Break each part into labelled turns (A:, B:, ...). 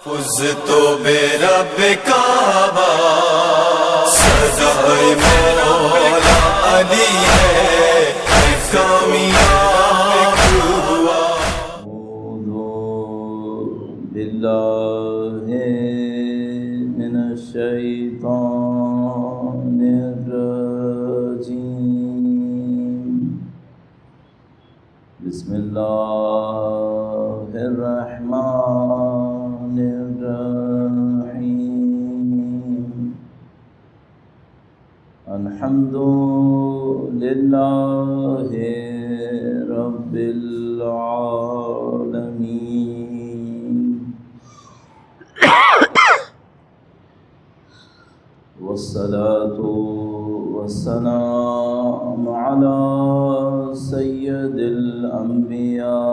A: فزت بے رب کعبہ سزائے مولا علی ہے کامیاب ہوا۔
B: اعوذ باللہ من الشیطان الرجیم، بسم اللہ الرحمن الرحیم، الحمد للہ رب العالمین، والصلاة والسلام على سید الانبیاء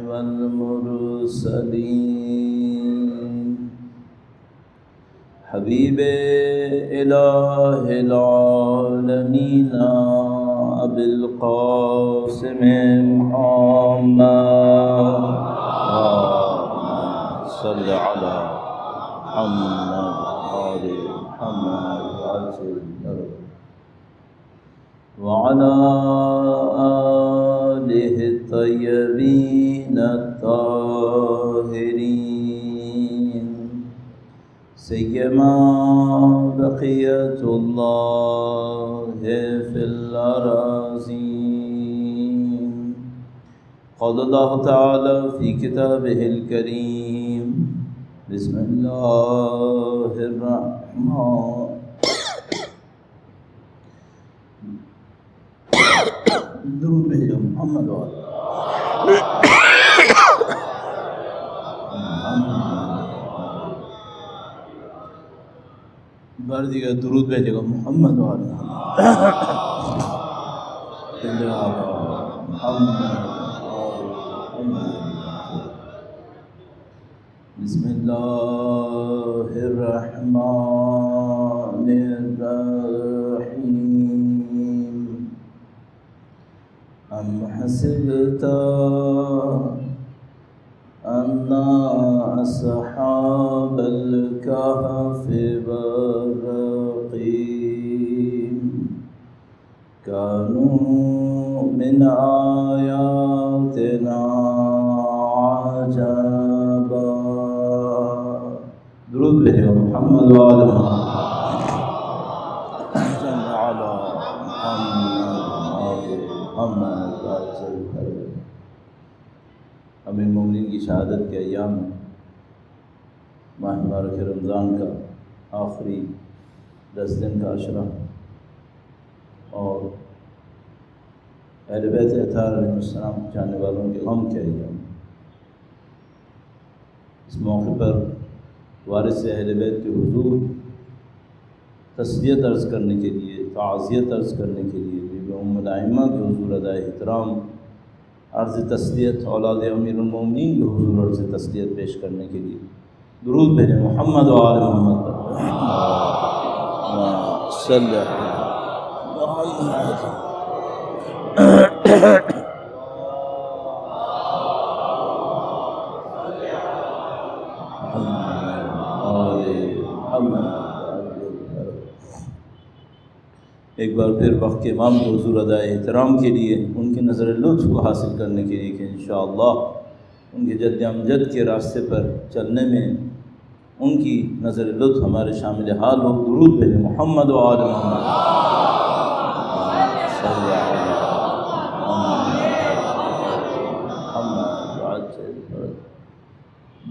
B: والمرسلین، حبیب الہ العالمین ابی القاسم محمد، صلی علی محمد آل محمد وعلى آلہ الطیبین الطاہرین، سیما بقیۃ اللہ فی الأراضین، قال اللہ تعالی فی کتابہ الکریم، بسم اللہ الرحمن درود بھیجو محمد بار دیگر درود بھیجے گا محمد بسم اللہ الرحمن الرحیم، ام حسبت ان اصحاب الكهف والرقیم كانوا من آیاتنا عجبا، درود بھیجو محمد وآل محمد۔ امیر المومنین کی شہادت کے ایام میں ماہ مبارک رمضان کا آخری 10 دن کا عشرہ اور اہل بیت اطہار علیہ السلام جانے والوں کے غم کے ایام، اس موقع پر وارث اہل بیت کے حضور تسلیت عرض کرنے کے لیے، تعزیت عرض کرنے کے لیے، بی ام الائمہ کے حضور ادائے احترام عرض تسلیت، اولاد امیر المومنین کے حضور عرض تسلیت پیش کرنے کے لیے درود بھیجیں محمد و آل محمد پر صلی اللہ ایک بار پھر وقت کے امام کے حضور ادائے احترام کے لیے، ان کی نظر لطف کو حاصل کرنے کے لیے کہ انشاءاللہ ان کے جد امجد کے راستے پر چلنے میں ان کی نظر لطف ہمارے شامل حال ہو، درود بھیجیں محمد و آل محمد۔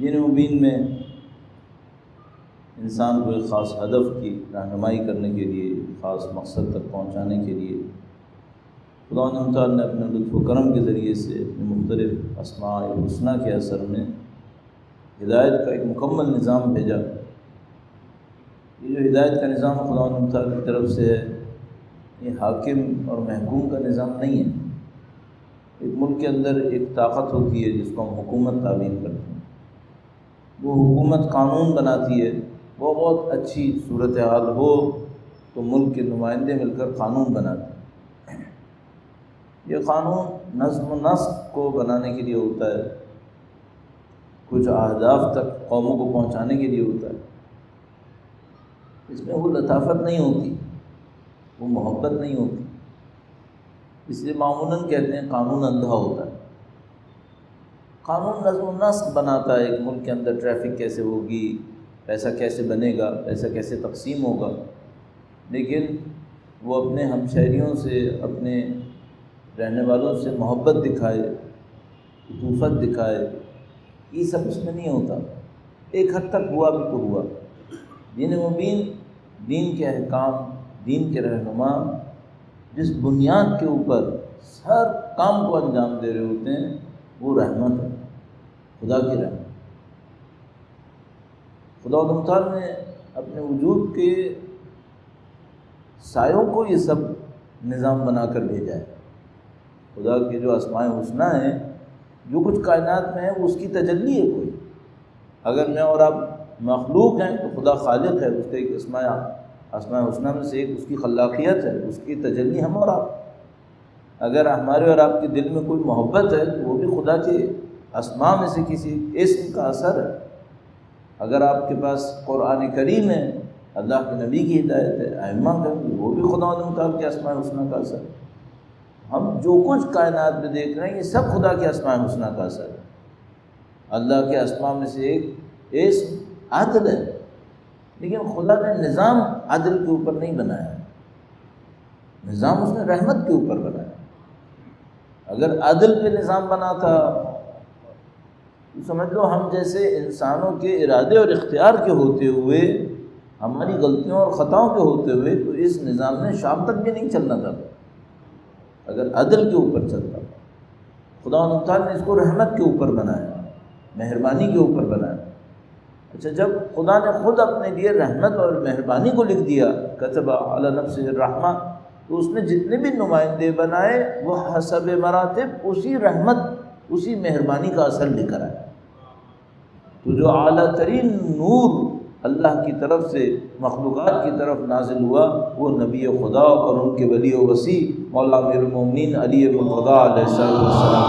B: دین مبین میں انسان کو ایک خاص ہدف کی رہنمائی کرنے کے لیے، خاص مقصد تک پہنچانے کے لیے خدا تعالیٰ نے اپنے لطف و کرم کے ذریعے سے اپنے مختلف اسماء الحسنہ کے اثر میں ہدایت کا ایک مکمل نظام بھیجا۔ یہ جو ہدایت کا نظام خدا تعالیٰ کی طرف سے ہے، یہ حاکم اور محکوم کا نظام نہیں ہے۔ ایک ملک کے اندر ایک طاقت ہوتی ہے جس کو ہم حکومت تعبیر کرتے ہیں، وہ حکومت قانون بناتی ہے، وہ بہت اچھی صورتحال ہو تو ملک کے نمائندے مل کر قانون بناتے ہیں۔ یہ قانون نظم و نسق کو بنانے کے لیے ہوتا ہے، کچھ اہداف تک قوموں کو پہنچانے کے لیے ہوتا ہے، اس میں وہ لطافت نہیں ہوتی، وہ محبت نہیں ہوتی، اس لیے معمولاً کہتے ہیں قانون اندھا ہوتا ہے۔ قانون نظم و نسق بناتا ہے ایک ملک کے اندر، ٹریفک کیسے ہوگی، پیسہ کیسے بنے گا، پیسہ کیسے تقسیم ہوگا، لیکن وہ اپنے ہمشہریوں سے، اپنے رہنے والوں سے محبت دکھائے، عطوفت دکھائے، یہ سب اس میں نہیں ہوتا۔ ایک حد تک ہوا بھی تو ہوا۔ دین مبین، دین کے احکام، دین کے رہنما جس بنیاد کے اوپر ہر کام کو انجام دے رہے ہوتے ہیں وہ رحمت ہے، خدا کی رحمت۔ خدا تعالیٰ نے اپنے وجود کے سایوں کو یہ سب نظام بنا کر بھیجا ہے۔ خدا کے جو اسماء الحسنی ہیں، جو کچھ کائنات میں ہے وہ اس کی تجلی ہے کوئی۔ اگر میں اور آپ مخلوق ہیں تو خدا خالق ہے، اس کا ایک اسماء الحسنی میں سے ایک اس کی خلاقیت ہے، اس کی تجلی ہم اور آپ۔ اگر ہمارے اور آپ کے دل میں کوئی محبت ہے تو وہ بھی خدا کے اسماء میں سے کسی اسم کا اثر ہے۔ اگر آپ کے پاس قرآن کریم ہے، اللہ کے نبی کی ہدایت ہے، ائمہ کا، وہ بھی خدا تعالیٰ کے اسماء الحسنی کا اثر ہے۔ ہم جو کچھ کائنات میں دیکھ رہے ہیں یہ سب خدا کے اسماء الحسنی کا اثر ہے۔ اللہ کے اسماء میں سے ایک اسم عدل ہے، لیکن خدا نے نظام عدل کے اوپر نہیں بنایا، نظام اس نے رحمت کے اوپر بنایا۔ اگر عدل پہ نظام بنا تھا تو سمجھ لو ہم جیسے انسانوں کے ارادے اور اختیار کے ہوتے ہوئے، ہماری غلطیوں اور خطاؤں کے ہوتے ہوئے، تو اس نظام نے شام تک بھی نہیں چلنا تھا اگر عدل کے اوپر چلتا تھا۔ خدا تعالیٰ نے اس کو رحمت کے اوپر بنایا، مہربانی کے اوپر بنایا۔ اچھا، جب خدا نے خود اپنے لیے رحمت اور مہربانی کو لکھ دیا، کتب علی نفسہ الرحمہ، تو اس نے جتنے بھی نمائندے بنائے وہ حسب مراتب اسی رحمت، اسی مہربانی کا اثر لے کر آئے۔ تو جو اعلیٰ ترین نور اللہ کی طرف سے مخلوقات کی طرف نازل ہوا وہ نبی خدا اور ان کے ولی و وصی مولا امیر المومنین علی مرتضیٰ علیہ السلام۔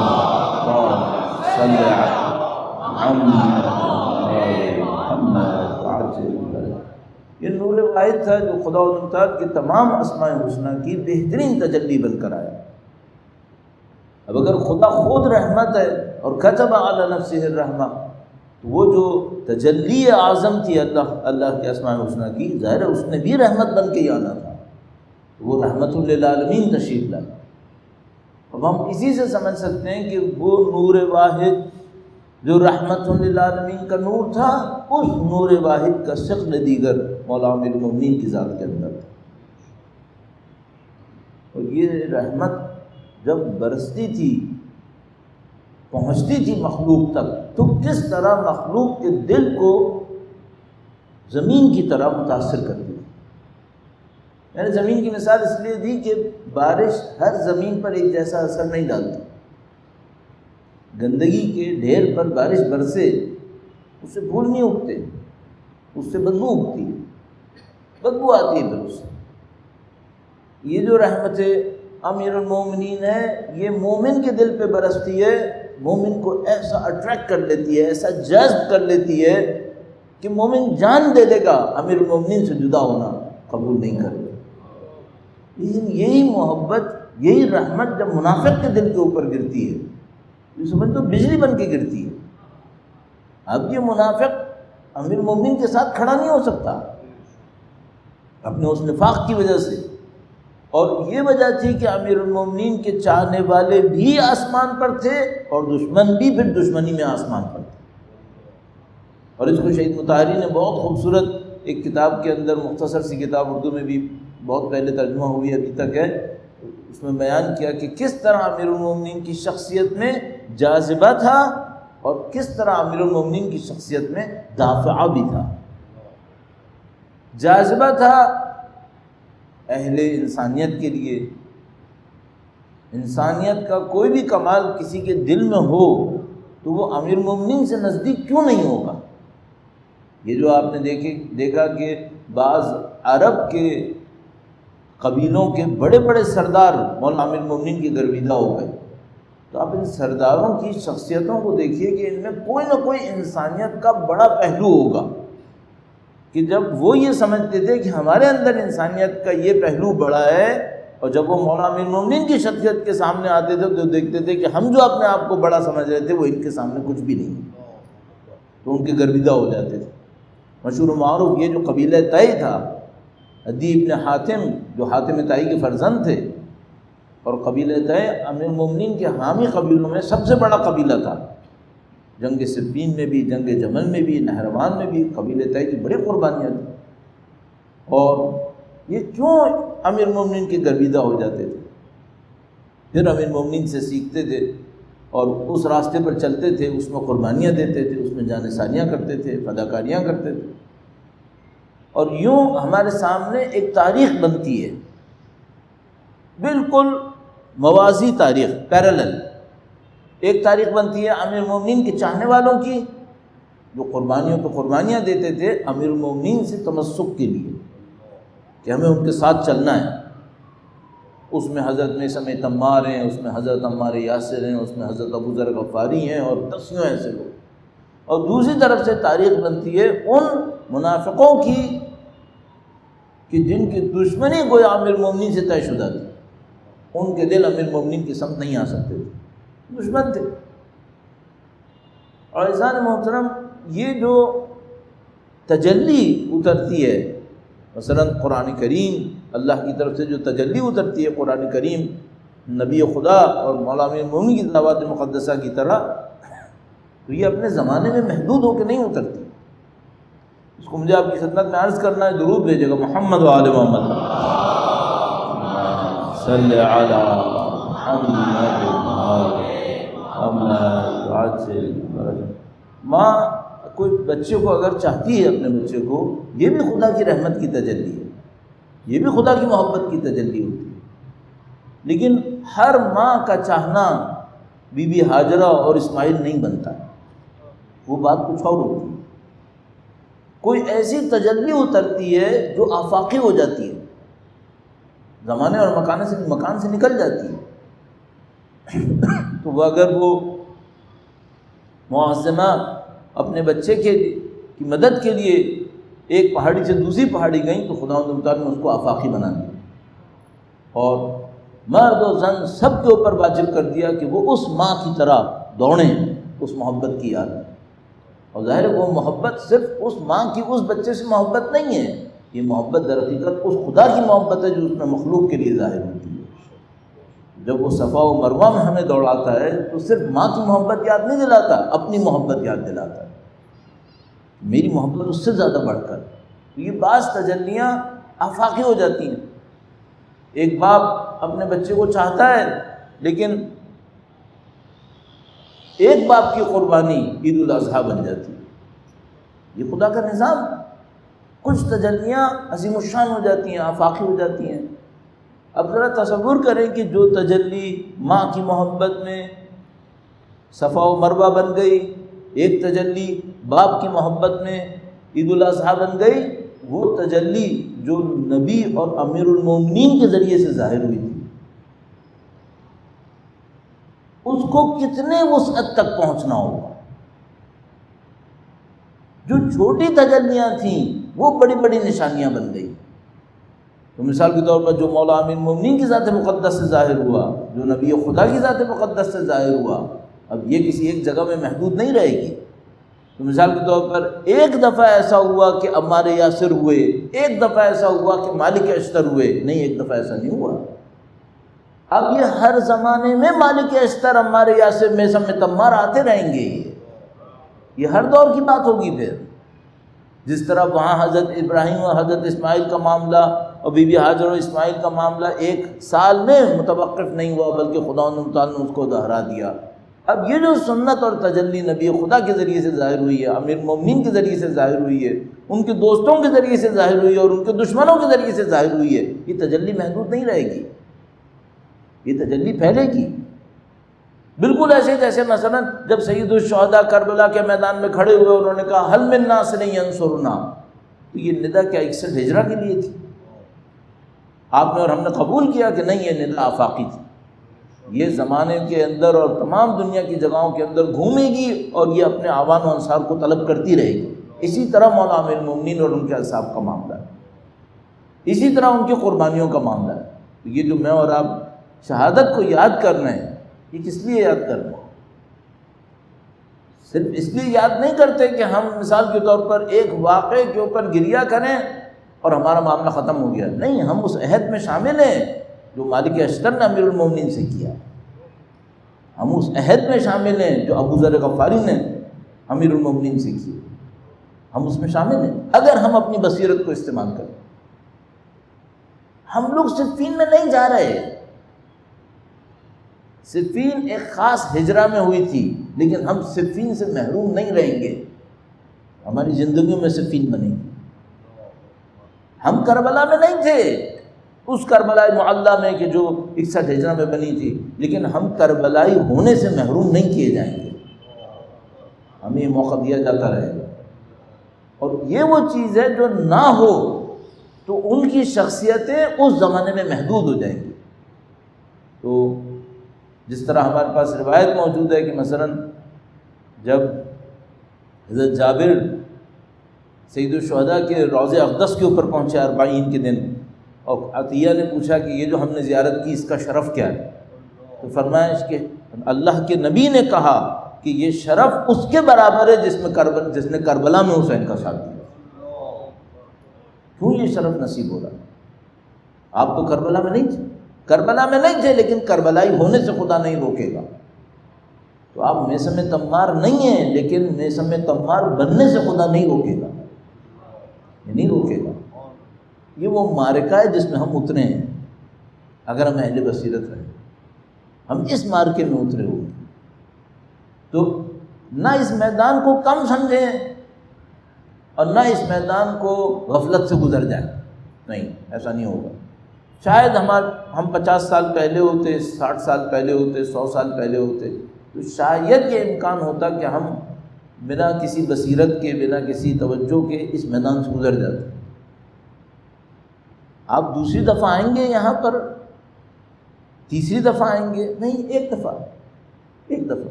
B: یہ نور واحد تھا جو خدا و تعالیٰ کے تمام اسماء الحسنی کی بہترین تجلی بن کر آیا۔ اب اگر خدا خود رحمت ہے اور کتب علی نفسہ الرحمہ، تو وہ جو تجلی اعظم تھی اللہ کے اسماء الحسنی کی، ظاہر ہے اس نے بھی رحمت بن کے ہی آنا تھا، وہ رحمت للعالمین تشریف لائے۔ اب ہم اسی سے سمجھ سکتے ہیں کہ وہ نور واحد جو رحمت للعالمین کا نور تھا، اس نور واحد کا شکل دیگر مولا امیر المومنین کی ذات کے اندر تھا۔ اور یہ رحمت جب برستی تھی، پہنچتی تھی مخلوق تک، تو کس طرح مخلوق کے دل کو زمین کی طرح متاثر کرتی تھی۔ میں نے زمین کی مثال اس لیے دی کہ بارش ہر زمین پر ایک جیسا اثر نہیں ڈالتی۔ گندگی کے ڈھیر پر بارش برسے، اس سے پھول نہیں اگتے، اس سے بدبو اگتی ہے، بدبو آتی ہے پھر اس سے۔ یہ جو رحمت امیر المومنین ہے، یہ مومن کے دل پہ برستی ہے، مومن کو ایسا اٹریکٹ کر لیتی ہے، ایسا جذب کر لیتی ہے کہ مومن جان دے دے گا امیر المومنین سے جدا ہونا قبول نہیں کرے گا۔ لیکن یہی محبت، یہی رحمت جب منافق کے دل کے اوپر گرتی ہے، یہ سمجھ تو بجلی بن کے گرتی ہے۔ اب یہ منافق امیر المومنین کے ساتھ کھڑا نہیں ہو سکتا اپنے اس نفاق کی وجہ سے، اور یہ وجہ تھی کہ امیر المومنین کے چاہنے والے بھی آسمان پر تھے اور دشمن بھی پھر دشمنی میں آسمان پر تھے۔ اور اس کو شہید مطہری نے بہت خوبصورت ایک کتاب کے اندر، مختصر سی کتاب، اردو میں بھی بہت پہلے ترجمہ ہوئی، ابھی تک ہے، اس میں بیان کیا کہ کس طرح امیر المومنین کی شخصیت میں جاذبہ تھا اور کس طرح امیر المومنین کی شخصیت میں دافعہ بھی تھا۔ جاذبہ تھا اہل انسانیت کے لیے، انسانیت کا کوئی بھی کمال کسی کے دل میں ہو تو وہ امیر المومنین سے نزدیک کیوں نہیں ہوگا۔ یہ جو آپ نے دیکھا کہ بعض عرب کے قبیلوں کے بڑے بڑے سردار مولا امیر المومنین کی گرویدہ ہو گئے، تو آپ ان سرداروں کی شخصیتوں کو دیکھیے کہ ان میں کوئی نہ کوئی انسانیت کا بڑا پہلو ہوگا، کہ جب وہ یہ سمجھتے تھے کہ ہمارے اندر انسانیت کا یہ پہلو بڑا ہے، اور جب وہ مولا امیر المومنین کی شخصیت کے سامنے آتے تھے تو دیکھتے تھے کہ ہم جو اپنے آپ کو بڑا سمجھ رہے تھے وہ ان کے سامنے کچھ بھی نہیں، تو ان کے گرویدہ ہو جاتے تھے۔ مشہور و معروف یہ جو قبیلہ طے تھا، عدی ابن حاتم جو حاتم طائی کے فرزند تھے، اور قبیلہ طے امیر المومنین کے حامی قبیلوں میں سب سے بڑا قبیلہ تھا۔ جنگ صفین میں بھی، جنگ جمل میں بھی، نہروان میں بھی قبیلہ طے کی بڑی قربانیاں تھیں، اور یہ کیوں امیر المومنین کے گرویدہ ہو جاتے تھے؟ پھر امیر المومنین سے سیکھتے تھے اور اس راستے پر چلتے تھے، اس میں قربانیاں دیتے تھے، اس میں جان ثانیہ کرتے تھے، فداکاریاں کرتے تھے، اور یوں ہمارے سامنے ایک تاریخ بنتی ہے، بالکل موازی تاریخ، پیرالل ایک تاریخ بنتی ہے امیر المومنین کے چاہنے والوں کی، جو قربانیوں پہ قربانیاں دیتے تھے امیر المومنین سے تمسک کے لیے، کہ ہمیں ان کے ساتھ چلنا ہے۔ اس میں حضرت میثم تمار ہیں، اس میں حضرت عمار یاسر ہیں، اس میں حضرت ابو ذر غفاری ہیں، اور دسیوں ایسے لوگ۔ اور دوسری طرف سے تاریخ بنتی ہے ان منافقوں کی کہ جن کی دشمنی گویا امیر المومنین سے طے شدہ تھی، ان کے دل امیر المومنین کی سمت نہیں آ سکتے تھے، دشمن تھے۔ اور عزیزان محترم، یہ جو تجلی اترتی ہے، مثلا قرآن کریم، اللہ کی طرف سے جو تجلی اترتی ہے قرآن کریم نبی خدا اور مولا امیر المومنین کی تلاوت مقدسہ کی طرح، تو یہ اپنے زمانے میں محدود ہو کے نہیں اترتی۔ اس کو مجھے آپ کی خدمت میں عرض کرنا ہے، درود بھیجے گا محمد و آل محمد صلی علی محمد۔ ماں کوئی بچے کو اگر چاہتی ہے، اپنے بچے کو، یہ بھی خدا کی رحمت کی تجلی ہے، یہ بھی خدا کی محبت کی تجلی ہوتی ہے، لیکن ہر ماں کا چاہنا بی بی ہاجرہ اور اسماعیل نہیں بنتا، وہ بات کچھ اور ہوتی ہے۔ کوئی ایسی تجلی اترتی ہے جو آفاقی ہو جاتی ہے، زمانے اور مکان سے نکل جاتی ہے۔ تو وہ اگر وہ معظمہ اپنے بچے کی مدد کے لیے ایک پہاڑی سے دوسری پہاڑی گئیں تو خداوند تعالیٰ نے اس کو آفاقی بنا دیا، اور مرد و زن سب کے اوپر واجب کر دیا کہ وہ اس ماں کی طرح دوڑیں اس محبت کی یاد میں۔ اور ظاہر ہے وہ محبت صرف اس ماں کی اس بچے سے محبت نہیں ہے، یہ محبت در حقیقت اس خدا کی محبت ہے جو اس میں مخلوق کے لیے ظاہر ہوتی ہے۔ جب وہ صفا و مروہ میں ہمیں دوڑاتا ہے تو صرف ماں کی محبت یاد نہیں دلاتا، اپنی محبت یاد دلاتا ہے، میری محبت اس سے زیادہ بڑھ کر۔ تو یہ بعض تجلیاں آفاقی ہو جاتی ہیں۔ ایک باپ اپنے بچے کو چاہتا ہے، لیکن ایک باپ کی قربانی عید الاضحیٰ بن جاتی ہے، یہ خدا کا نظام۔ کچھ تجلیاں عظیم الشان ہو جاتی ہیں، آفاقی ہو جاتی ہیں۔ اب ذرا تصور کریں کہ جو تجلی ماں کی محبت میں صفا و مروہ بن گئی، ایک تجلی باپ کی محبت میں عید الاضحیٰ بن گئی، وہ تجلی جو نبی اور امیر المومنین کے ذریعے سے ظاہر ہوئی تھی، اس کو کتنے وسعت تک پہنچنا ہوگا۔ جو چھوٹی تجلیاں تھیں وہ بڑی بڑی نشانیاں بن گئی۔ تو مثال کے طور پر جو مولا امیر المومنین کی ذات مقدس سے ظاہر ہوا، جو نبی خدا کی ذات مقدس سے ظاہر ہوا، اب یہ کسی ایک جگہ میں محدود نہیں رہے گی۔ تو مثال کے طور پر ایک دفعہ ایسا ہوا کہ عمار یاسر ہوئے، ایک دفعہ ایسا ہوا کہ مالک اشتر ہوئے، نہیں، ایک دفعہ ایسا نہیں ہوا۔ اب یہ ہر زمانے میں مالک اشتر، عمار یاسر، میثم تمار آتے رہیں گے، یہ ہر دور کی بات ہوگی۔ پھر جس طرح وہاں حضرت ابراہیم اور حضرت اسماعیل کا معاملہ اور بی بی ہاجر اور اسماعیل کا معاملہ ایک سال میں متوقف نہیں ہوا، بلکہ خداوند تعالیٰ نے اس کو دہرا دیا۔ اب یہ جو سنت اور تجلی نبی خدا کے ذریعے سے ظاہر ہوئی ہے، امیر المومنین کے ذریعے سے ظاہر ہوئی ہے، ان کے دوستوں کے ذریعے سے ظاہر ہوئی ہے، اور ان کے دشمنوں کے ذریعے سے ظاہر ہوئی ہے، یہ تجلی محدود نہیں رہے گی، یہ تجلی پھیلے گی۔ بالکل ایسے جیسے مثلا جب سید الشہداء کربلا کے میدان میں کھڑے ہوئے، انہوں نے کہا حل من ناصر ینصرنا، تو یہ ندا کیا 61 ہجرہ کے لیے تھی؟ آپ نے اور ہم نے قبول کیا کہ نہیں، یہ ندا آفاقی تھی، یہ زمانے کے اندر اور تمام دنیا کی جگہوں کے اندر گھومے گی اور یہ اپنے آوان و انصار کو طلب کرتی رہے گی۔ اسی طرح مولا امیر المومنین اور ان کے اصحاب کا معاملہ ہے، اسی طرح ان کی قربانیوں کا معاملہ ہے۔ تو یہ جو میں اور آپ شہادت کو یاد کر رہے ہیں، یہ کس لیے یاد کر رہے ہیں؟ صرف اس لیے یاد نہیں کرتے کہ ہم مثال کے طور پر ایک واقعے کے اوپر گریہ کریں اور ہمارا معاملہ ختم ہو گیا، نہیں، ہم اس عہد میں شامل ہیں جو مالک اشتر نے امیر المومنین سے کیا، ہم اس عہد میں شامل ہیں جو ابو ذر غفاری نے امیر المومنین سے کیا، ہم اس میں شامل ہیں اگر ہم اپنی بصیرت کو استعمال کریں۔ ہم لوگ صفین میں نہیں جا رہے، صفین ایک خاص ہجرہ میں ہوئی تھی، لیکن ہم صفین سے محروم نہیں رہیں گے، ہماری زندگیوں میں صفین بنے گی۔ ہم کربلا میں نہیں تھے، اس کربلا معلیٰ میں کہ جو 61 ہجرہ میں بنی تھی، لیکن ہم کربلائی ہونے سے محروم نہیں کیے جائیں گے، ہمیں یہ موقع دیا جاتا رہے گا۔ اور یہ وہ چیز ہے جو نہ ہو تو ان کی شخصیتیں اس زمانے میں محدود ہو جائیں گی۔ تو جس طرح ہمارے پاس روایت موجود ہے کہ مثلا جب حضرت جابر سید الشہداء کے روضہ اقدس کے اوپر پہنچے 40 کے دن، اور عطیہ نے پوچھا کہ یہ جو ہم نے زیارت کی اس کا شرف کیا ہے، تو فرمایا کہ اللہ کے نبی نے کہا کہ یہ شرف اس کے برابر ہے جس نے کربلا میں حسین کا ساتھ دیا۔ کیوں یہ شرف نصیب ہو رہا؟ آپ تو کربلا میں نہیں تھے، کربلا میں نہیں تھے، لیکن کربلائی ہونے سے خدا نہیں روکے گا۔ تو آپ میثم تمار نہیں ہیں، لیکن میثم تمار بننے سے خدا نہیں روکے گا، یہ نہیں روکے گا۔ یہ وہ معرکہ ہے جس میں ہم اترے ہیں، اگر ہم اہل بصیرت رہیں، ہم اس معرکے میں اترے ہوئے۔ تو نہ اس میدان کو کم سمجھیں اور نہ اس میدان کو غفلت سے گزر جائیں، نہیں، ایسا نہیں ہوگا۔ شاید ہم 50 سال پہلے ہوتے، 60 سال پہلے ہوتے، 100 سال پہلے ہوتے، تو شاید یہ امکان ہوتا کہ ہم بنا کسی بصیرت کے، بنا کسی توجہ کے اس میدان سے گزر جاتے۔ آپ دوسری دفعہ آئیں گے یہاں پر، تیسری دفعہ آئیں گے، نہیں، ایک دفعہ۔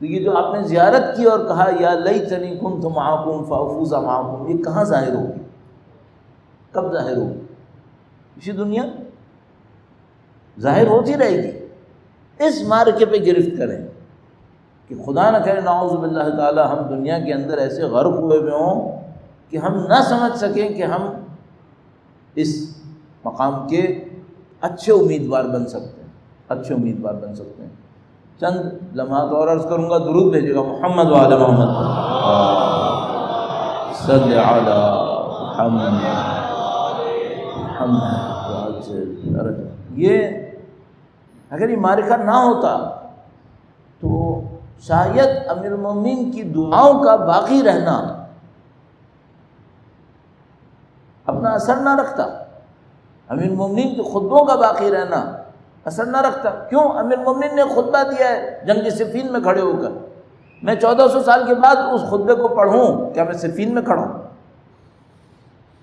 B: تو یہ جو آپ نے زیارت کی اور کہا یا لیتنی کنت معکم فافوز معکم، یہ کہاں ظاہر ہوگی؟ کب ظاہر ہوگی؟ اسی دنیا ظاہر ہوتی رہے گی۔ اس معرکے پہ گرفت کریں کہ خدا نہ کرے نعوذ باللہ تعالی ہم دنیا کے اندر ایسے غرق ہوئے ہوں کہ ہم نہ سمجھ سکیں کہ ہم اس مقام کے اچھے امیدوار بن سکتے ہیں۔ چند لمحات اور عرض کروں گا، درود بھیجے گا محمد و آل محمد صلی علی محمد۔ یہ اگر یہ معرکہ نہ ہوتا تو شاید امیر المومنین کی دعاؤں کا باقی رہنا اپنا اثر نہ رکھتا، امیر المومنین کے خطبوں کا باقی رہنا اثر نہ رکھتا۔ کیوں؟ امیر المومنین نے خطبہ دیا ہے جنگ صفین میں کھڑے ہو کر، میں 1400 سال کے بعد اس خطبے کو پڑھوں، کیا میں صفین میں کھڑا ہوں؟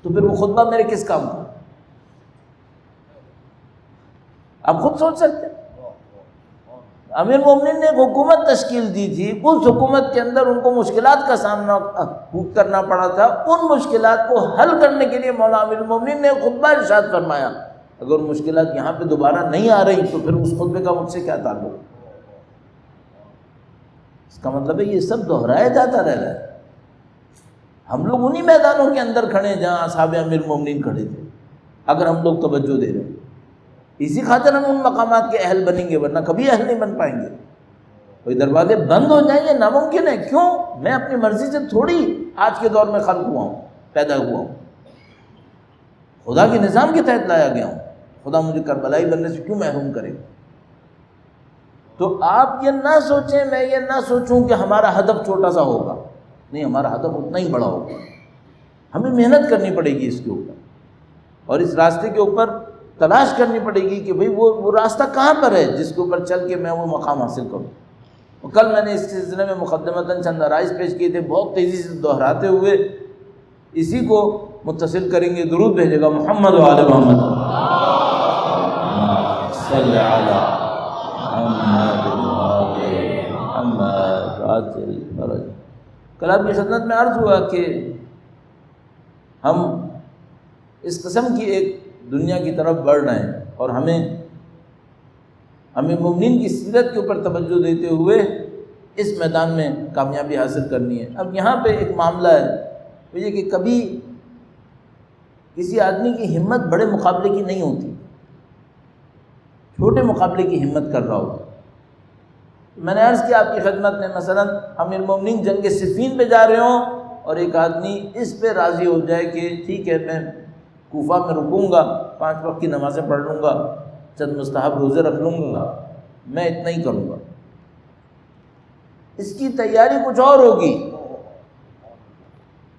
B: تو پھر وہ خطبہ میرے کس کام کا؟ آپ خود سوچ سکتے ہیں۔ امیر المومنین نے ایک حکومت تشکیل دی تھی، اس حکومت کے اندر ان کو مشکلات کا سامنا کرنا پڑا تھا، ان مشکلات کو حل کرنے کے لیے مولا امیر المومنین نے خطبہ ارشاد فرمایا۔ اگر مشکلات یہاں پہ دوبارہ نہیں آ رہی تو پھر اس خطبے کا مجھ سے کیا تعلق؟ اس کا مطلب ہے یہ سب دہرایا جاتا رہ رہا ہے۔ ہم لوگ انہی میدانوں کے اندر کھڑے ہیں جہاں اصحاب امیر المومنین کھڑے تھے، اگر ہم لوگ توجہ دے رہے ہیں۔ اسی خاطر ہم ان مقامات کے اہل بنیں گے، ورنہ کبھی اہل نہیں بن پائیں گے۔ کوئی دروازے بند ہو جائیں گے، ناممکن ہے۔ کیوں؟ میں اپنی مرضی سے تھوڑی آج کے دور میں خلق ہوا ہوں، پیدا ہوا ہوں، خدا کے نظام کے تحت لایا گیا ہوں۔ خدا مجھے کربلائی بننے سے کیوں محروم کرے؟ تو آپ یہ نہ سوچیں، میں یہ نہ سوچوں کہ ہمارا ہدف چھوٹا سا ہوگا، نہیں، ہمارا ہدف اتنا ہی بڑا ہوگا۔ ہمیں محنت کرنی پڑے گی اس کے اوپر، اور اس راستے کے اوپر تلاش کرنی پڑے گی کہ بھئی وہ راستہ کہاں پر ہے جس کے اوپر چل کے میں وہ مقام حاصل کروں۔ اور کل میں نے اس سلسلے میں مقدمتاً چند عرائض پیش کیے تھے، بہت تیزی سے دہراتے ہوئے اسی کو متصل کریں گے۔ درود بھیجے گا محمد و آل محمد صلی علی کل آپ کی خدمت میں عرض ہوا کہ ہم اس قسم کی ایک دنیا کی طرف بڑھ رہے ہیں اور ہمیں مومنین کی سیرت کے اوپر توجہ دیتے ہوئے اس میدان میں کامیابی حاصل کرنی ہے۔ اب یہاں پہ ایک معاملہ ہے وہ یہ کہ کبھی کسی آدمی کی ہمت بڑے مقابلے کی نہیں ہوتی، چھوٹے مقابلے کی ہمت کر رہا ہوتا۔ میں نے عرض کیا آپ کی خدمت میں، مثلا امیر المومنین جنگ صفین پہ جا رہے ہوں اور ایک آدمی اس پہ راضی ہو جائے کہ ٹھیک ہے میں کوفہ میں رکوں گا، 5 وقت کی نمازیں پڑھ لوں گا، چند مستحب روزے رکھ لوں گا، میں اتنا ہی کروں گا۔ اس کی تیاری کچھ اور ہوگی۔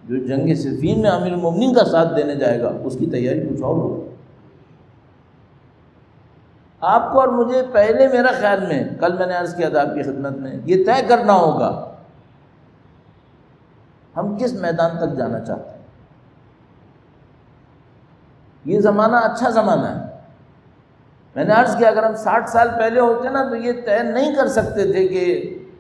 B: جو جنگ صفین میں امیر المومنین کا ساتھ دینے جائے گا اس کی تیاری کچھ اور ہوگی۔ آپ کو اور مجھے پہلے میرا خیال میں، کل میں نے عرض کیا تھا آپ کی خدمت میں، یہ طے کرنا ہوگا ہم کس میدان تک جانا چاہتے ہیں۔ یہ زمانہ اچھا زمانہ ہے۔ میں نے عرض کیا اگر ہم 60 سال پہلے ہوتے نا تو یہ طے نہیں کر سکتے تھے کہ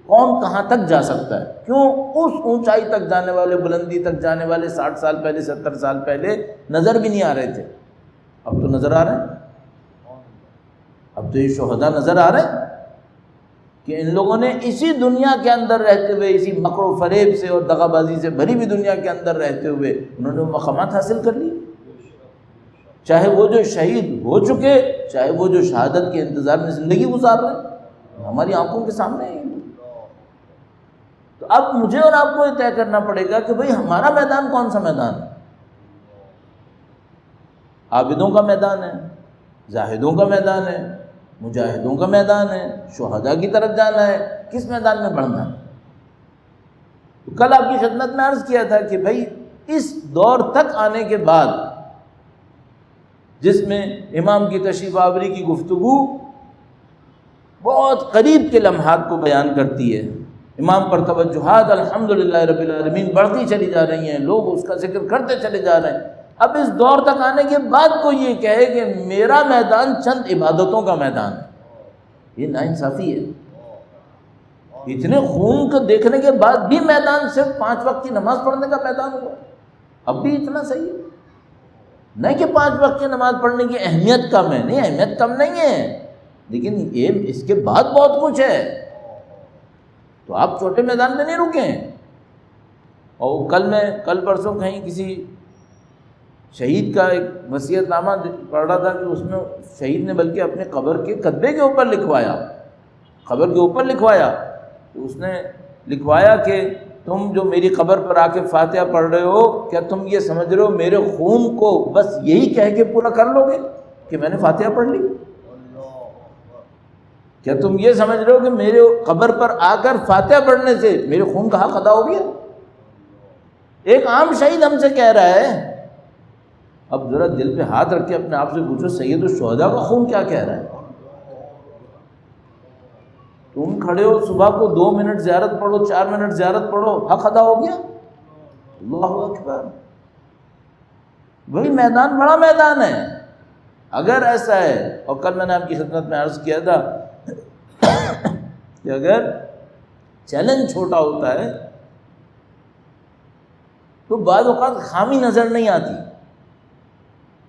B: کون کہاں تک جا سکتا ہے۔ کیوں؟ اس اونچائی تک جانے والے، بلندی تک جانے والے 60 سال پہلے، 70 سال پہلے نظر بھی نہیں آ رہے تھے۔ اب تو نظر آ رہے ہیں، اب تو یہ شہداء نظر آ رہے ہیں کہ ان لوگوں نے اسی دنیا کے اندر رہتے ہوئے، اسی مکر و فریب سے اور دغا بازی سے بھری ہوئی دنیا کے اندر رہتے ہوئے انہوں نے مقامات حاصل کر لی۔ چاہے وہ جو شہید ہو چکے، چاہے وہ جو شہادت کے انتظار میں زندگی گزار رہے ہیں، ہماری آنکھوں کے سامنے ہیں۔ تو اب مجھے اور آپ کو یہ طے کرنا پڑے گا کہ بھئی ہمارا میدان کون سا میدان ہے؟ عابدوں کا میدان ہے، زاہدوں کا میدان ہے، مجاہدوں کا میدان ہے، شہداء کی طرف جانا ہے، کس میدان میں بڑھنا ہے؟ تو کل آپ کی خدمت میں عرض کیا تھا کہ بھئی اس دور تک آنے کے بعد جس میں امام کی تشریف آوری کی گفتگو بہت قریب کے لمحات کو بیان کرتی ہے، امام پر توجہات الحمدللہ رب العالمین بڑھتی چلی جا رہی ہیں، لوگ اس کا ذکر کرتے چلے جا رہے ہیں۔ اب اس دور تک آنے کے بعد کوئی یہ کہے کہ میرا میدان چند عبادتوں کا میدان ہے، یہ ناانصافی ہے۔ اتنے خون کو دیکھنے کے بعد بھی میدان صرف 5 وقت کی نماز پڑھنے کا میدان ہوا، اب بھی اتنا صحیح ہے؟ نہیں کہ 5 وقت کی نماز پڑھنے کی اہمیت کم ہے، نہیں، اہمیت کم نہیں ہے، لیکن یہ اس کے بعد بہت کچھ ہے۔ تو آپ چھوٹے میدان میں نہیں رکیں۔ اور کل پرسوں کہیں کسی شہید کا ایک وصیت نامہ پڑھ رہا تھا کہ اس میں شہید نے بلکہ اپنے قبر کے کدبے کے اوپر لکھوایا، تو اس نے لکھوایا کہ تم جو میری قبر پر آ کے فاتحہ پڑھ رہے ہو، کیا تم یہ سمجھ رہے ہو میرے خون کو بس یہی کہہ کے پورا کر لو گے کہ میں نے فاتحہ پڑھ لی؟ کیا تم یہ سمجھ رہے ہو کہ میرے قبر پر آ کر فاتحہ پڑھنے سے میرے خون کا حق ادا ہو گیا؟ ایک عام شہید ہم سے کہہ رہا ہے۔ اب ذرا دل پہ ہاتھ رکھ کے اپنے آپ سے پوچھو، سید الشہداء کا خون کیا کہہ رہا ہے؟ تم کھڑے ہو صبح کو 2 منٹ زیارت پڑھو، 4 منٹ زیارت پڑھو، حق ادا ہو گیا؟ اللہ اکبر۔ وہی میدان بڑا میدان ہے اگر ایسا ہے۔ اور کل میں نے آپ کی خدمت میں عرض کیا تھا کہ اگر چیلنج چھوٹا ہوتا ہے تو بعض اوقات خامی نظر نہیں آتی،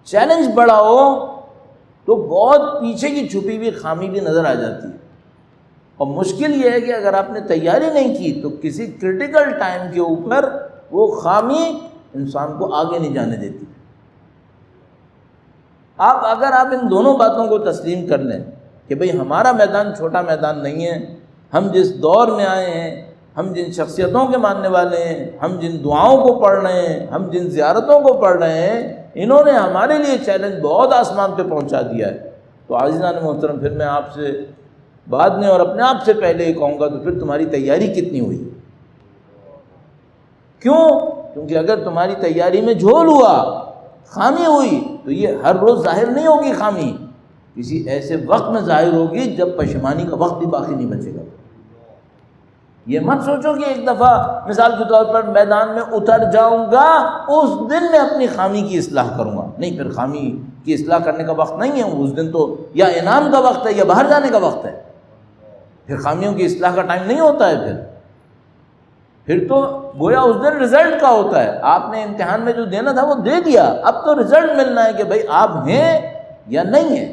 B: چیلنج بڑا ہو تو بہت پیچھے کی چھپی ہوئی خامی بھی نظر آ جاتی ہے۔ اور مشکل یہ ہے کہ اگر آپ نے تیاری نہیں کی تو کسی کرٹیکل ٹائم کے اوپر وہ خامی انسان کو آگے نہیں جانے دیتی۔ اگر آپ ان دونوں باتوں کو تسلیم کر لیں کہ بھئی ہمارا میدان چھوٹا میدان نہیں ہے، ہم جس دور میں آئے ہیں، ہم جن شخصیتوں کے ماننے والے ہیں، ہم جن دعاؤں کو پڑھ رہے ہیں، ہم جن زیارتوں کو پڑھ رہے ہیں، انہوں نے ہمارے لیے چیلنج بہت آسمان پہ پہنچا دیا ہے۔ تو عزیزان محترم، پھر میں آپ سے بعد میں اور اپنے آپ سے پہلے یہ کہوں گا تو پھر تمہاری تیاری کتنی ہوئی؟ کیوں؟ کیونکہ اگر تمہاری تیاری میں جھول ہوا، خامی ہوئی، تو یہ ہر روز ظاہر نہیں ہوگی خامی، کسی ایسے وقت میں ظاہر ہوگی جب پشیمانی کا وقت بھی باقی نہیں بچے گا۔ یہ مت سوچو کہ ایک دفعہ مثال کے طور پر میدان میں اتر جاؤں گا اس دن میں اپنی خامی کی اصلاح کروں گا، نہیں، پھر خامی کی اصلاح کرنے کا وقت نہیں ہے، اس دن تو یا انعام کا وقت ہے یا باہر جانے کا وقت ہے، پھر خامیوں کی اصلاح کا ٹائم نہیں ہوتا ہے۔ پھر پھر تو گویا اس دن رزلٹ کا ہوتا ہے، آپ نے امتحان میں جو دینا تھا وہ دے دیا، اب تو رزلٹ ملنا ہے کہ بھئی آپ ہیں یا نہیں ہیں۔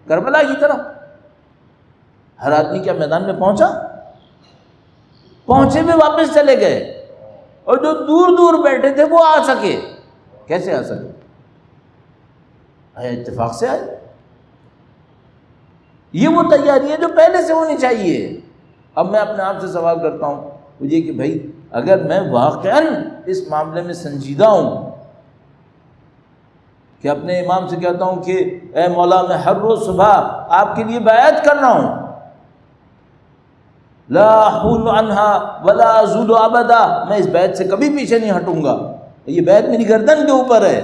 B: کربلا کی طرح ہر آدمی کیا میدان میں پہنچے ہوئے واپس چلے گئے، اور جو دور دور بیٹھے تھے وہ آ سکے۔ کیسے آ سکے؟ اتفاق سے آئے۔ یہ وہ تیاری ہے جو پہلے سے ہونی چاہیے۔ اب میں اپنے آپ سے سوال کرتا ہوں مجھے کہ بھائی اگر میں واقعاً اس معاملے میں سنجیدہ ہوں کہ اپنے امام سے کہتا ہوں کہ اے مولا میں ہر روز صبح آپ کے لیے بیعت کر رہا ہوں، لا احول عنہا ولا ازول ابدا، میں اس بیعت سے کبھی پیچھے نہیں ہٹوں گا، یہ بیعت میری گردن کے اوپر ہے،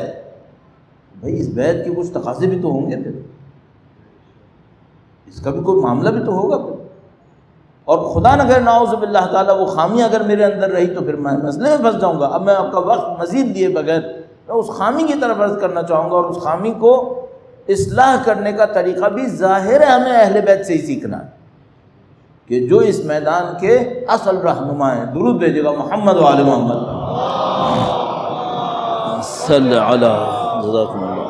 B: بھائی اس بیعت کے کچھ تقاضے بھی تو ہوں گے، پھر اس کا بھی کوئی معاملہ بھی تو ہوگا پھر، اور خدا نہ نعوذ باللہ تعالیٰ وہ خامی اگر میرے اندر رہی تو پھر میں مسئلے میں پھنس جاؤں گا۔ اب میں آپ کا وقت مزید دیے بغیر میں اس خامی کی طرف عرض کرنا چاہوں گا، اور اس خامی کو اصلاح کرنے کا طریقہ بھی ظاہر ہے ہمیں اہل بیت سے ہی سیکھنا ہے، کہ جو اس میدان کے اصل رہنما ہیں۔ درود بھیجے گا محمد و آل محمد صلی علی جزاکم اللہ۔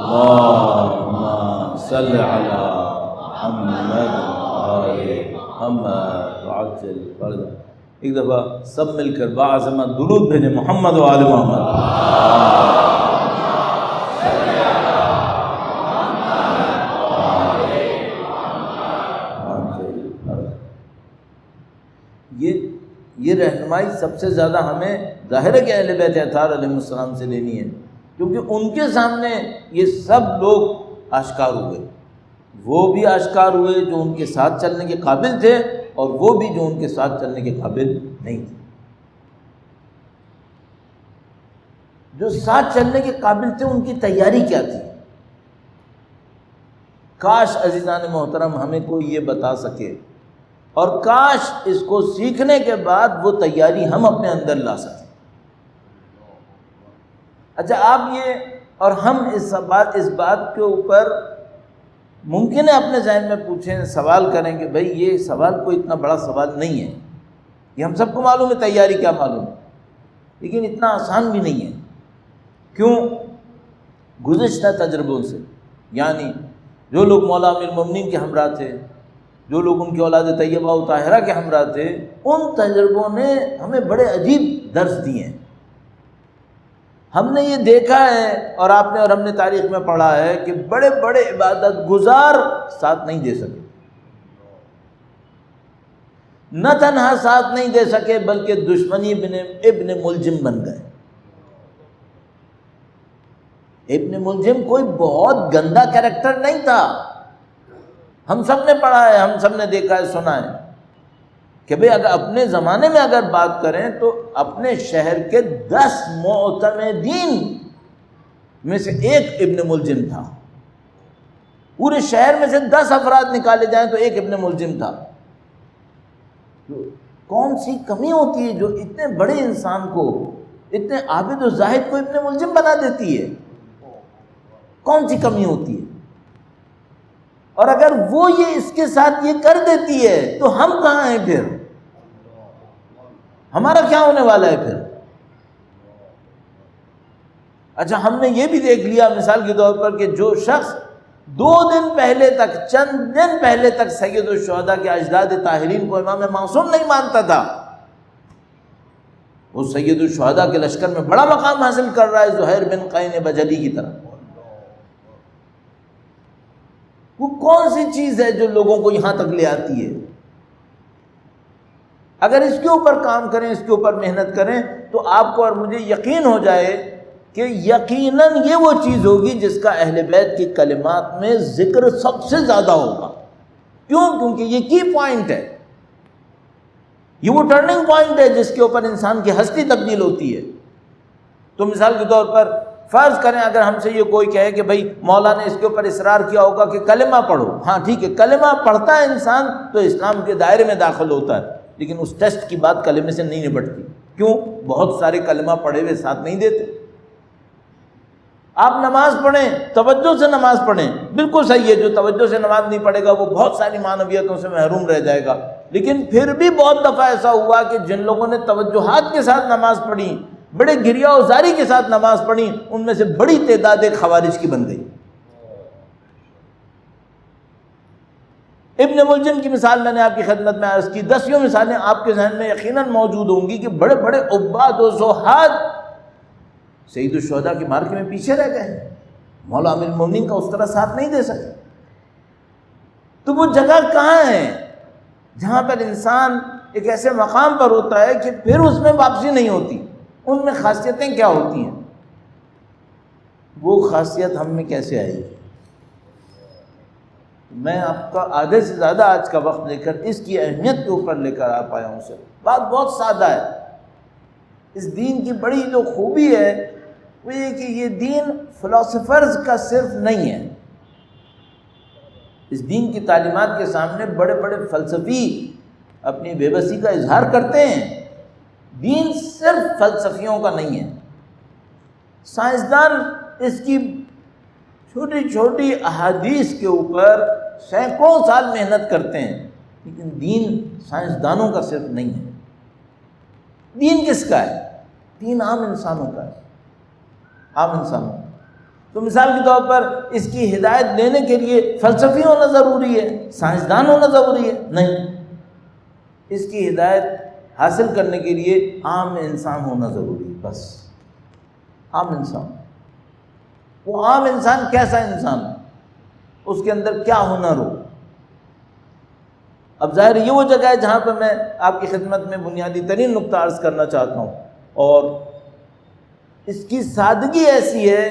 B: اللہم صلی علی محمد آل محمد وعجل فرجہ۔ ایک دفعہ سب مل کر باعظمت درود بھیجیں محمد و آل محمد۔ یہ رہنمائی سب سے زیادہ ہمیں ظاہر ہے کہ اہل بیت اطہار علیہ السلام سے لینی ہے، کیونکہ ان کے سامنے یہ سب لوگ آشکار ہوئے، وہ بھی آشکار ہوئے جو ان کے ساتھ چلنے کے قابل تھے، اور وہ بھی جو ان کے ساتھ چلنے کے قابل نہیں تھے۔ جو ساتھ چلنے کے قابل تھے ان کی تیاری کیا تھی؟ کاش عزیزان محترم ہمیں کوئی یہ بتا سکے، اور کاش اس کو سیکھنے کے بعد وہ تیاری ہم اپنے اندر لا سکیں۔ اچھا آپ یہ اور ہم اس بات کے اوپر ممکن ہے اپنے ذہن میں پوچھیں، سوال کریں کہ بھئی یہ سوال کوئی اتنا بڑا سوال نہیں ہے، یہ ہم سب کو معلوم ہے تیاری کیا معلوم ہے، لیکن اتنا آسان بھی نہیں ہے۔ کیوں؟ گزشتہ تجربوں سے، یعنی جو لوگ مولا امیر المومنین کے ہمراہ تھے، جو لوگ ان کی اولاد طیبہ و طاہرہ کے ہمراہ تھے، ان تجربوں نے ہمیں بڑے عجیب درس دیے ہیں۔ ہم نے یہ دیکھا ہے، اور آپ نے اور ہم نے تاریخ میں پڑھا ہے کہ بڑے بڑے عبادت گزار ساتھ نہیں دے سکے، نہ تنہا ساتھ نہیں دے سکے بلکہ دشمنی ابن ملجم بن گئے۔ ابن ملجم کوئی بہت گندا کیریکٹر نہیں تھا، ہم سب نے پڑھا ہے، ہم سب نے دیکھا ہے، سنا ہے کہ بھئی اگر اپنے زمانے میں اگر بات کریں تو اپنے شہر کے 10 معتمدین میں سے ایک ابن ملجم تھا۔ پورے شہر میں سے 10 افراد نکالے جائیں تو ایک ابن ملجم تھا۔ کون سی کمی ہوتی ہے جو اتنے بڑے انسان کو، اتنے عابد و زاہد کو ابن ملجم بنا دیتی ہے؟ کون سی کمی ہوتی ہے؟ اور اگر وہ یہ اس کے ساتھ یہ کر دیتی ہے تو ہم کہاں ہیں پھر؟ ہمارا کیا ہونے والا ہے پھر؟ اچھا ہم نے یہ بھی دیکھ لیا مثال کے طور پر کہ جو شخص 2 دن پہلے تک، چند دن پہلے تک سید الشہداء کے اجداد طاہرین کو امام معصوم نہیں مانتا تھا، وہ سید الشہداء کے لشکر میں بڑا مقام حاصل کر رہا ہے، زہیر بن قین بجلی کی طرح۔ وہ کون سی چیز ہے جو لوگوں کو یہاں تک لے آتی ہے؟ اگر اس کے اوپر کام کریں، اس کے اوپر محنت کریں تو آپ کو اور مجھے یقین ہو جائے کہ یقیناً یہ وہ چیز ہوگی جس کا اہل بیت کی کلمات میں ذکر سب سے زیادہ ہوگا۔ کیوں؟ کیونکہ یہ کی پوائنٹ ہے، یہ وہ ٹرننگ پوائنٹ ہے جس کے اوپر انسان کی ہستی تبدیل ہوتی ہے۔ تو مثال کے طور پر فرض کریں اگر ہم سے یہ کوئی کہے کہ بھئی مولا نے اس کے اوپر اصرار کیا ہوگا کہ کلمہ پڑھو، ہاں ٹھیک ہے، کلمہ پڑھتا ہے انسان تو اسلام کے دائرے میں داخل ہوتا ہے، لیکن اس ٹیسٹ کی بات کلمے سے نہیں نپٹتی۔ کیوں؟ بہت سارے کلمہ پڑھے ہوئے ساتھ نہیں دیتے۔ آپ نماز پڑھیں، توجہ سے نماز پڑھیں، بالکل صحیح ہے، جو توجہ سے نماز نہیں پڑھے گا وہ بہت ساری معنویتوں سے محروم رہ جائے گا، لیکن پھر بھی بہت دفعہ ایسا ہوا کہ جن لوگوں نے توجہات کے ساتھ نماز پڑھی، بڑے گریہ و زاری کے ساتھ نماز پڑھی، ان میں سے بڑی تعداد ایک خوارج کی بن گئی۔ ابن ملجم کی مثال میں نے آپ کی خدمت میں عرض کی، 10 مثالیں آپ کے ذہن میں یقیناً موجود ہوں گی کہ بڑے بڑے عباد و زہاد سید الشہداء کے مارکے میں پیچھے رہ گئے، مولا امیر المومنین کا اس طرح ساتھ نہیں دے سکے۔ تو وہ جگہ کہاں ہے جہاں پر انسان ایک ایسے مقام پر ہوتا ہے کہ پھر اس میں واپسی نہیں ہوتی؟ ان میں خاصیتیں کیا ہوتی ہیں؟ وہ خاصیت ہم میں کیسے آئی؟ میں آپ کا آدھے سے زیادہ آج کا وقت لے کر اس کی اہمیت کے اوپر لے کر آ پایا ہوں سر۔ بات بہت سادہ ہے، اس دین کی بڑی جو خوبی ہے وہ یہ کہ یہ دین فلاسفرز کا صرف نہیں ہے۔ اس دین کی تعلیمات کے سامنے بڑے بڑے فلسفی اپنی بے بسی کا اظہار کرتے ہیں، دین صرف فلسفیوں کا نہیں ہے۔ سائنسدان اس کی چھوٹی چھوٹی احادیث کے اوپر سینکڑوں سال محنت کرتے ہیں، لیکن دین سائنسدانوں کا صرف نہیں ہے۔ دین کس کا ہے؟ دین عام انسانوں کا ہے، عام انسانوں۔ تو مثال کے طور پر اس کی ہدایت لینے کے لیے فلسفی ہونا ضروری ہے، سائنسدان ہونا ضروری ہے؟ نہیں، اس کی ہدایت حاصل کرنے کے لیے عام انسان ہونا ضروری ہے، بس عام انسان۔ وہ عام انسان کیسا انسان، اس کے اندر کیا ہنر ہو؟ اب ظاہر یہ وہ جگہ ہے جہاں پر میں آپ کی خدمت میں بنیادی ترین نقطہ عرض کرنا چاہتا ہوں، اور اس کی سادگی ایسی ہے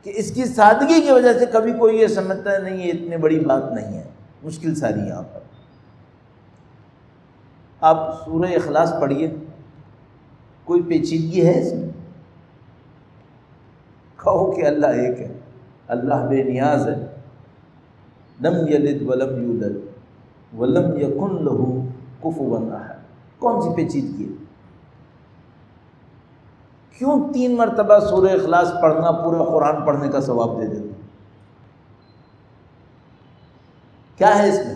B: کہ اس کی سادگی کی وجہ سے کبھی کوئی یہ سمجھتا ہے نہیں یہ اتنی بڑی بات نہیں ہے، مشکل ساری یہاں پر۔ آپ سورہ اخلاص پڑھیے، کوئی پیچیدگی ہے اس میں؟ کہو کہ اللہ ایک ہے، اللہ بے نیاز ہے، لم یلد ولم یولد ولم یکن لہ کفوا احد۔ کون سی پیچیدگی ہے؟ کیوں 3 مرتبہ سورہ اخلاص پڑھنا پورے قرآن پڑھنے کا ثواب دے دیتا؟ کیا ہے اس میں؟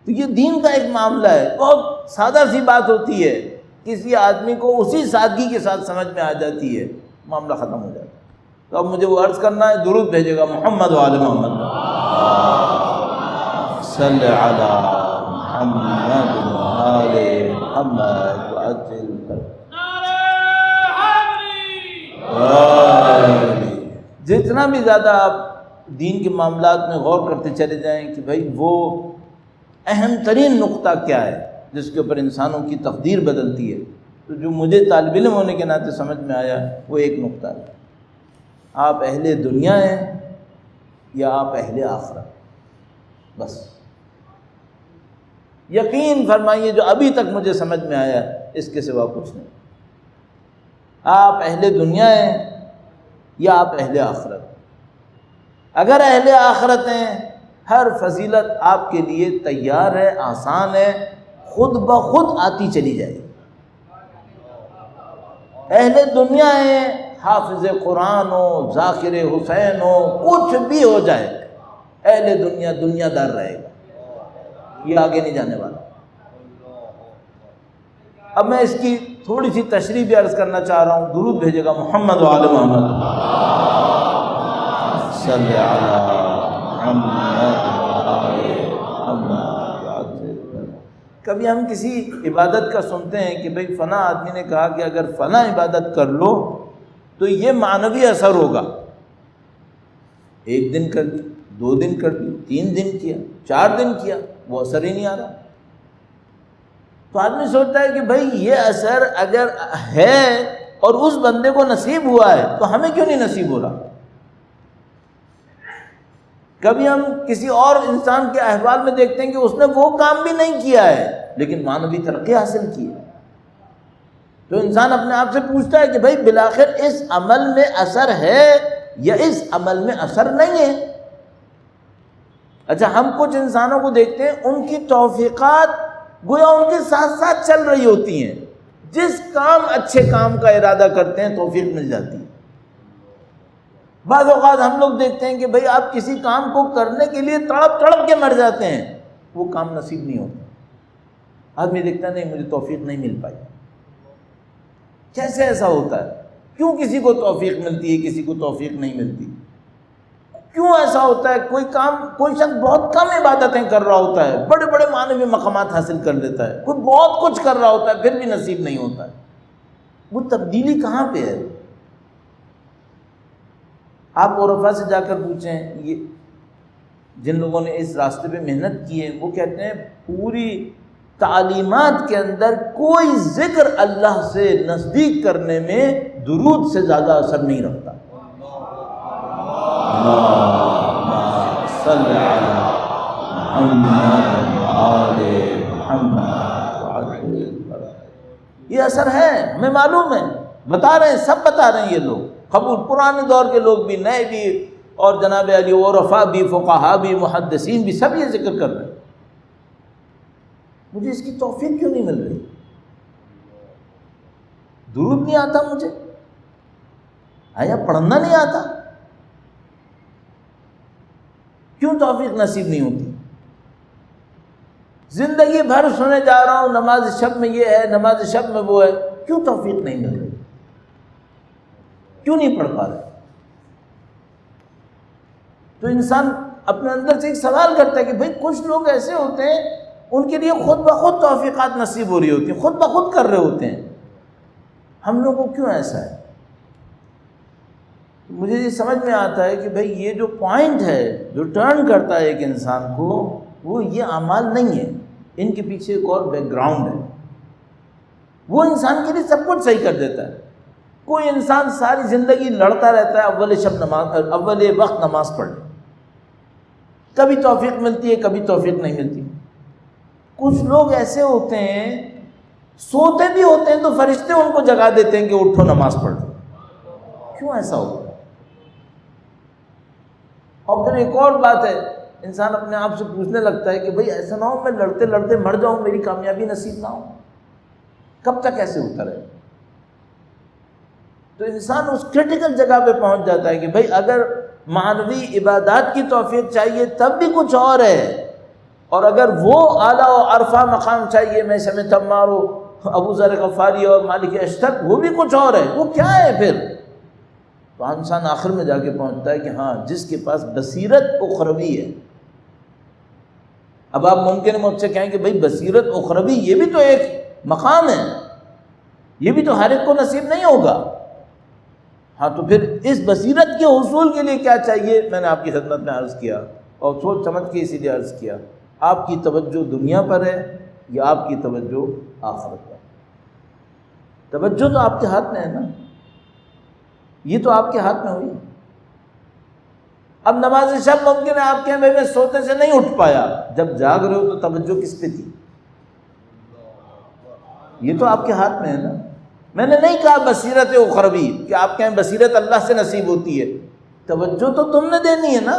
B: تو یہ دین کا ایک معاملہ ہے، بہت سادہ سی بات ہوتی ہے، کسی آدمی کو اسی سادگی کے ساتھ سمجھ میں آ جاتی ہے، معاملہ ختم ہو جاتا ہے۔ تو اب مجھے وہ عرض کرنا ہے، درود بھیجے گا محمد وعلی محمد صلی علی محمد وعلی محمد وعجل جتنا بھی زیادہ آپ دین کے معاملات میں غور کرتے چلے جائیں کہ بھائی وہ اہم ترین نقطہ کیا ہے جس کے اوپر انسانوں کی تقدیر بدلتی ہے، تو جو مجھے طالب علم ہونے کے ناطے سمجھ میں آیا وہ ایک نقطہ ہے، آپ اہل دنیا ہیں یا آپ اہل آخرت، بس یقین فرمائیے جو ابھی تک مجھے سمجھ میں آیا اس کے سوا کچھ نہیں۔ آپ اہل دنیا ہیں یا آپ اہل آخرت؟ اگر اہل آخرت ہیں، ہر فضیلت آپ کے لیے تیار ہے، آسان ہے، خود بخود آتی چلی جائے۔ اہل دنیا ہیں، حافظ قرآن ہو، ذاکر حسین ہو، کچھ بھی ہو جائے، اہل دنیا دنیا دار رہے گا، یہ آگے نہیں جانے والا۔ اب میں اس کی تھوڑی سی تشریح بھی عرض کرنا چاہ رہا ہوں، درود بھیجے گا محمد وعلی محمد صلی علی محمد وعلی محمد۔ کبھی ہم کسی عبادت کا سنتے ہیں کہ بھئی فلاں آدمی نے کہا کہ اگر فلاں عبادت کر لو تو یہ معنوی اثر ہوگا، 1 دن کر لی، 2 دن کر لی، 3 دن کیا، 4 دن کیا، وہ اثر ہی نہیں آ رہا۔ تو آدمی سوچتا ہے کہ بھئی یہ اثر اگر ہے اور اس بندے کو نصیب ہوا ہے تو ہمیں کیوں نہیں نصیب ہو رہا؟ کبھی ہم کسی اور انسان کے احوال میں دیکھتے ہیں کہ اس نے وہ کام بھی نہیں کیا ہے لیکن معنوی ترقی حاصل کی ہے، تو انسان اپنے آپ سے پوچھتا ہے کہ بھئی بالآخر اس عمل میں اثر ہے یا اس عمل میں اثر نہیں ہے؟ اچھا، ہم کچھ انسانوں کو دیکھتے ہیں، ان کی توفیقات گویا ان کے ساتھ ساتھ چل رہی ہوتی ہیں، جس کام اچھے کام کا ارادہ کرتے ہیں توفیق مل جاتی ہے، بعض اوقات ہم لوگ دیکھتے ہیں کہ بھئی آپ کسی کام کو کرنے کے لیے تڑپ تڑپ کے مر جاتے ہیں، وہ کام نصیب نہیں ہوتا۔ آدمی دیکھتا نہیں مجھے توفیق نہیں مل پائی۔ کیسے ایسا ہوتا ہے؟ کیوں کسی کو توفیق ملتی ہے، کسی کو توفیق نہیں ملتی؟ کیوں ایسا ہوتا ہے؟ کوئی شخص بہت کم عبادتیں کر رہا ہوتا ہے، بڑے بڑے معنوی مقامات حاصل کر لیتا ہے، کوئی بہت کچھ کر رہا ہوتا ہے، پھر بھی نصیب نہیں ہوتا ہے۔ وہ تبدیلی کہاں پہ ہے؟ آپ عرفا سے جا کر پوچھیں، یہ جن لوگوں نے اس راستے پہ محنت کی ہے وہ کہتے ہیں پوری تعلیمات کے اندر کوئی ذکر اللہ سے نزدیک کرنے میں درود سے زیادہ اثر نہیں رکھتا۔ یہ اثر ہے، ہمیں معلوم ہے، بتا رہے ہیں، سب بتا رہے ہیں یہ لوگ، قبول پرانے دور کے لوگ بھی، نئے بھی، اور جناب علی عرفا بھی، فقہا بھی، محدثین بھی، سب یہ ذکر کر رہے ہیں۔ مجھے اس کی توفیق کیوں نہیں مل رہی؟ درود نہیں آتا مجھے، آیا پڑھنا نہیں آتا، کیوں توفیق نصیب نہیں ہوتی؟ زندگی بھر سنے جا رہا ہوں نماز شب میں یہ ہے، نماز شب میں وہ ہے، کیوں توفیق نہیں مل رہی؟ کیوں نہیں پڑھ پا رہے؟ تو انسان اپنے اندر سے ایک سوال کرتا ہے کہ بھئی کچھ لوگ ایسے ہوتے ہیں ان کے لیے خود بخود توفیقات نصیب ہو رہی ہوتی ہیں، خود بخود کر رہے ہوتے ہیں، ہم لوگوں کو کیوں ایسا ہے؟ مجھے یہ سمجھ میں آتا ہے کہ بھئی یہ جو پوائنٹ ہے جو ٹرن کرتا ہے ایک انسان کو، وہ یہ اعمال نہیں ہے، ان کے پیچھے ایک اور بیک گراؤنڈ ہے۔ وہ انسان کے لیے سب کچھ صحیح کر دیتا ہے۔ کوئی انسان ساری زندگی لڑتا رہتا ہے اول وقت نماز پڑھ، کبھی توفیق ملتی ہے، کبھی توفیق نہیں ملتی۔ کچھ لوگ ایسے ہوتے ہیں سوتے بھی ہوتے ہیں تو فرشتے ان کو جگا دیتے ہیں کہ اٹھو نماز پڑھو۔ کیوں ایسا ہوتا ہے؟ اور پھر ایک اور بات ہے، انسان اپنے آپ سے پوچھنے لگتا ہے کہ بھئی ایسا نہ ہو میں لڑتے لڑتے مر جاؤں، میری کامیابی نصیب نہ ہو، کب تک ایسے ہوتا رہے؟ تو انسان اس کرٹیکل جگہ پہ پہنچ جاتا ہے کہ بھئی اگر معنوی عبادات کی توفیق چاہیے تب بھی کچھ اور ہے، اور اگر وہ اعلیٰ و عرفہ مقام چاہیے، میں سمیت عمار و ابو ذر غفاری اور مالک اشتر، وہ بھی کچھ اور ہے، وہ کیا ہے پھر؟ تو انسان آخر میں جا کے پہنچتا ہے کہ ہاں جس کے پاس بصیرت اخروی ہے۔ اب آپ ممکن ہے مجھ سے کہیں کہ بھئی بصیرت اخروی یہ بھی تو ایک مقام ہے، یہ بھی تو ہر ایک کو نصیب نہیں ہوگا۔ ہاں تو پھر اس بصیرت کے حصول کے لیے کیا چاہیے؟ میں نے آپ کی خدمت میں عرض کیا، اور سوچ سمجھ کے اسی لیے عرض کیا، آپ کی توجہ دنیا پر ہے یا آپ کی توجہ آخرت پر؟ توجہ تو آپ کے ہاتھ میں ہے نا، یہ تو آپ کے ہاتھ میں ہوئی۔ اب نماز شب ممکن ہے آپ کہیں بھائی میں سوتے سے نہیں اٹھ پایا، جب جاگ رہے ہو تو توجہ کس پہ تھی؟ یہ تو آپ کے ہاتھ میں ہے نا۔ میں نے نہیں کہا بصیرت اخروی کہ آپ کہیں بصیرت اللہ سے نصیب ہوتی ہے، توجہ تو تم نے دینی ہے نا۔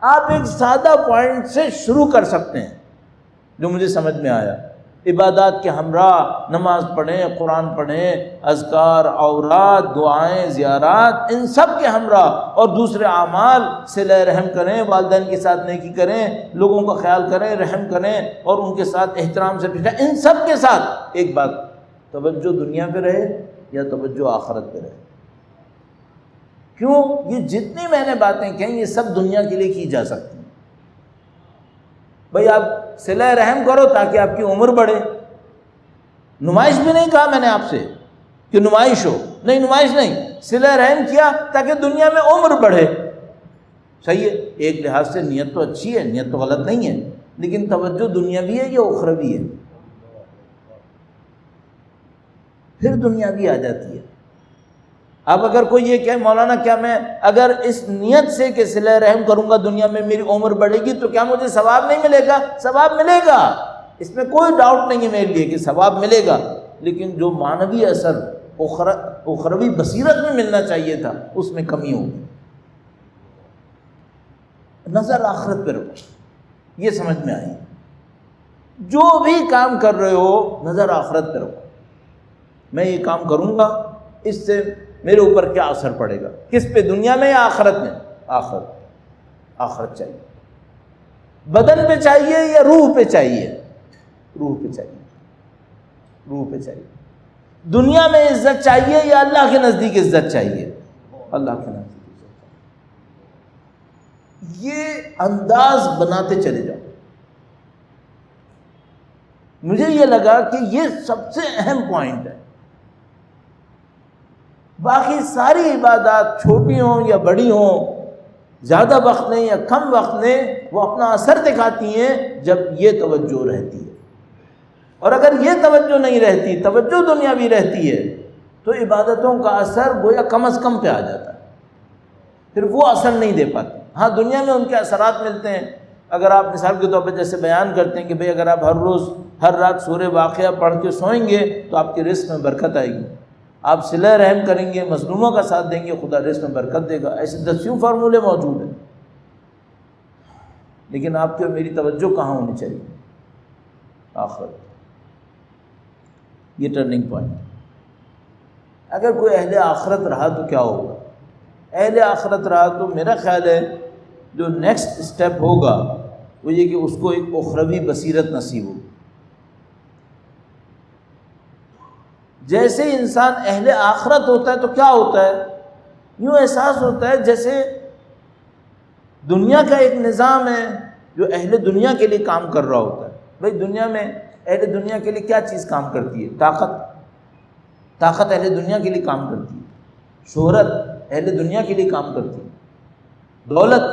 B: آپ ایک سادہ پوائنٹ سے شروع کر سکتے ہیں جو مجھے سمجھ میں آیا، عبادات کے ہمراہ نماز پڑھیں، قرآن پڑھیں، اذکار، اوراد، دعائیں، زیارات، ان سب کے ہمراہ، اور دوسرے اعمال، صلہ رحم کریں، والدین کے ساتھ نیکی کریں، لوگوں کا خیال کریں، رحم کریں، اور ان کے ساتھ احترام سے پیش آئیں۔ ان سب کے ساتھ ایک بات، توجہ دنیا پہ رہے یا توجہ آخرت پہ رہے؟ کیوں؟ یہ جتنی میں نے باتیں کہیں یہ سب دنیا کے لیے کی جا سکتی ہیں۔ بھئی آپ صلہ رحم کرو تاکہ آپ کی عمر بڑھے، نمائش بھی نہیں کہا میں نے آپ سے کہ نمائش ہو، نہیں نمائش نہیں، صلہ رحم کیا تاکہ دنیا میں عمر بڑھے۔ صحیح ہے، ایک لحاظ سے نیت تو اچھی ہے، نیت تو غلط نہیں ہے، لیکن توجہ دنیاوی ہے یا اخروی ہے؟ پھر دنیاوی آ جاتی ہے۔ اب اگر کوئی یہ کہے مولانا کیا میں اگر اس نیت سے کہ صلہ رحم کروں گا دنیا میں میری عمر بڑھے گی تو کیا مجھے ثواب نہیں ملے گا؟ ثواب ملے گا، اس میں کوئی ڈاؤٹ نہیں ہے میرے لیے کہ ثواب ملے گا، لیکن جو معنوی اثر اخروی بصیرت میں ملنا چاہیے تھا اس میں کمی ہوگی۔ نظر آخرت پہ رکھو، یہ سمجھ میں آئی، جو بھی کام کر رہے ہو نظر آخرت پہ رکھو۔ میں یہ کام کروں گا، اس سے میرے اوپر کیا اثر پڑے گا، کس پہ، دنیا میں یا آخرت میں؟ آخرت چاہیے۔ بدن پہ چاہیے یا روح پہ چاہیے؟ روح پہ چاہیے، روح پہ چاہیے۔ دنیا میں عزت چاہیے یا اللہ کے نزدیک عزت چاہیے؟ اللہ کے نزدیک عزت چاہیے۔ یہ انداز بناتے چلے جاؤ۔ مجھے یہ لگا کہ یہ سب سے اہم پوائنٹ ہے۔ باقی ساری عبادات چھوٹی ہوں یا بڑی ہوں، زیادہ وقت لیں یا کم وقت لیں، وہ اپنا اثر دکھاتی ہیں جب یہ توجہ رہتی ہے۔ اور اگر یہ توجہ نہیں رہتی، توجہ دنیاوی رہتی ہے، تو عبادتوں کا اثر گویا کم از کم پہ آ جاتا ہے، پھر وہ اثر نہیں دے پاتی۔ ہاں دنیا میں ان کے اثرات ملتے ہیں۔ اگر آپ مثال کے طور پر جیسے بیان کرتے ہیں کہ بھئی اگر آپ ہر روز ہر رات سورہ واقعہ پڑھ کے سوئیں گے تو آپ کے رزق میں برکت آئے گی، آپ صلہ رحم کریں گے، مظلوموں کا ساتھ دیں گے، خدا رزق میں برکت دے گا۔ ایسے دسیوں فارمولے موجود ہیں، لیکن آپ کی اور میری توجہ کہاں ہونی چاہیے؟ آخرت۔ یہ ٹرننگ پوائنٹ۔ اگر کوئی اہل آخرت رہا تو کیا ہوگا؟ اہل آخرت رہا تو میرا خیال ہے جو نیکسٹ اسٹیپ ہوگا وہ یہ کہ اس کو ایک اخروی بصیرت نصیب ہوگی۔ جیسے انسان اہل آخرت ہوتا ہے تو کیا ہوتا ہے؟ یوں احساس ہوتا ہے جیسے دنیا کا ایک نظام ہے جو اہل دنیا کے لیے کام کر رہا ہوتا ہے۔ بھئی دنیا میں اہل دنیا کے لیے کیا چیز کام کرتی ہے؟ طاقت اہل دنیا کے لیے کام کرتی ہے، شہرت اہل دنیا کے لیے کام کرتی ہے، دولت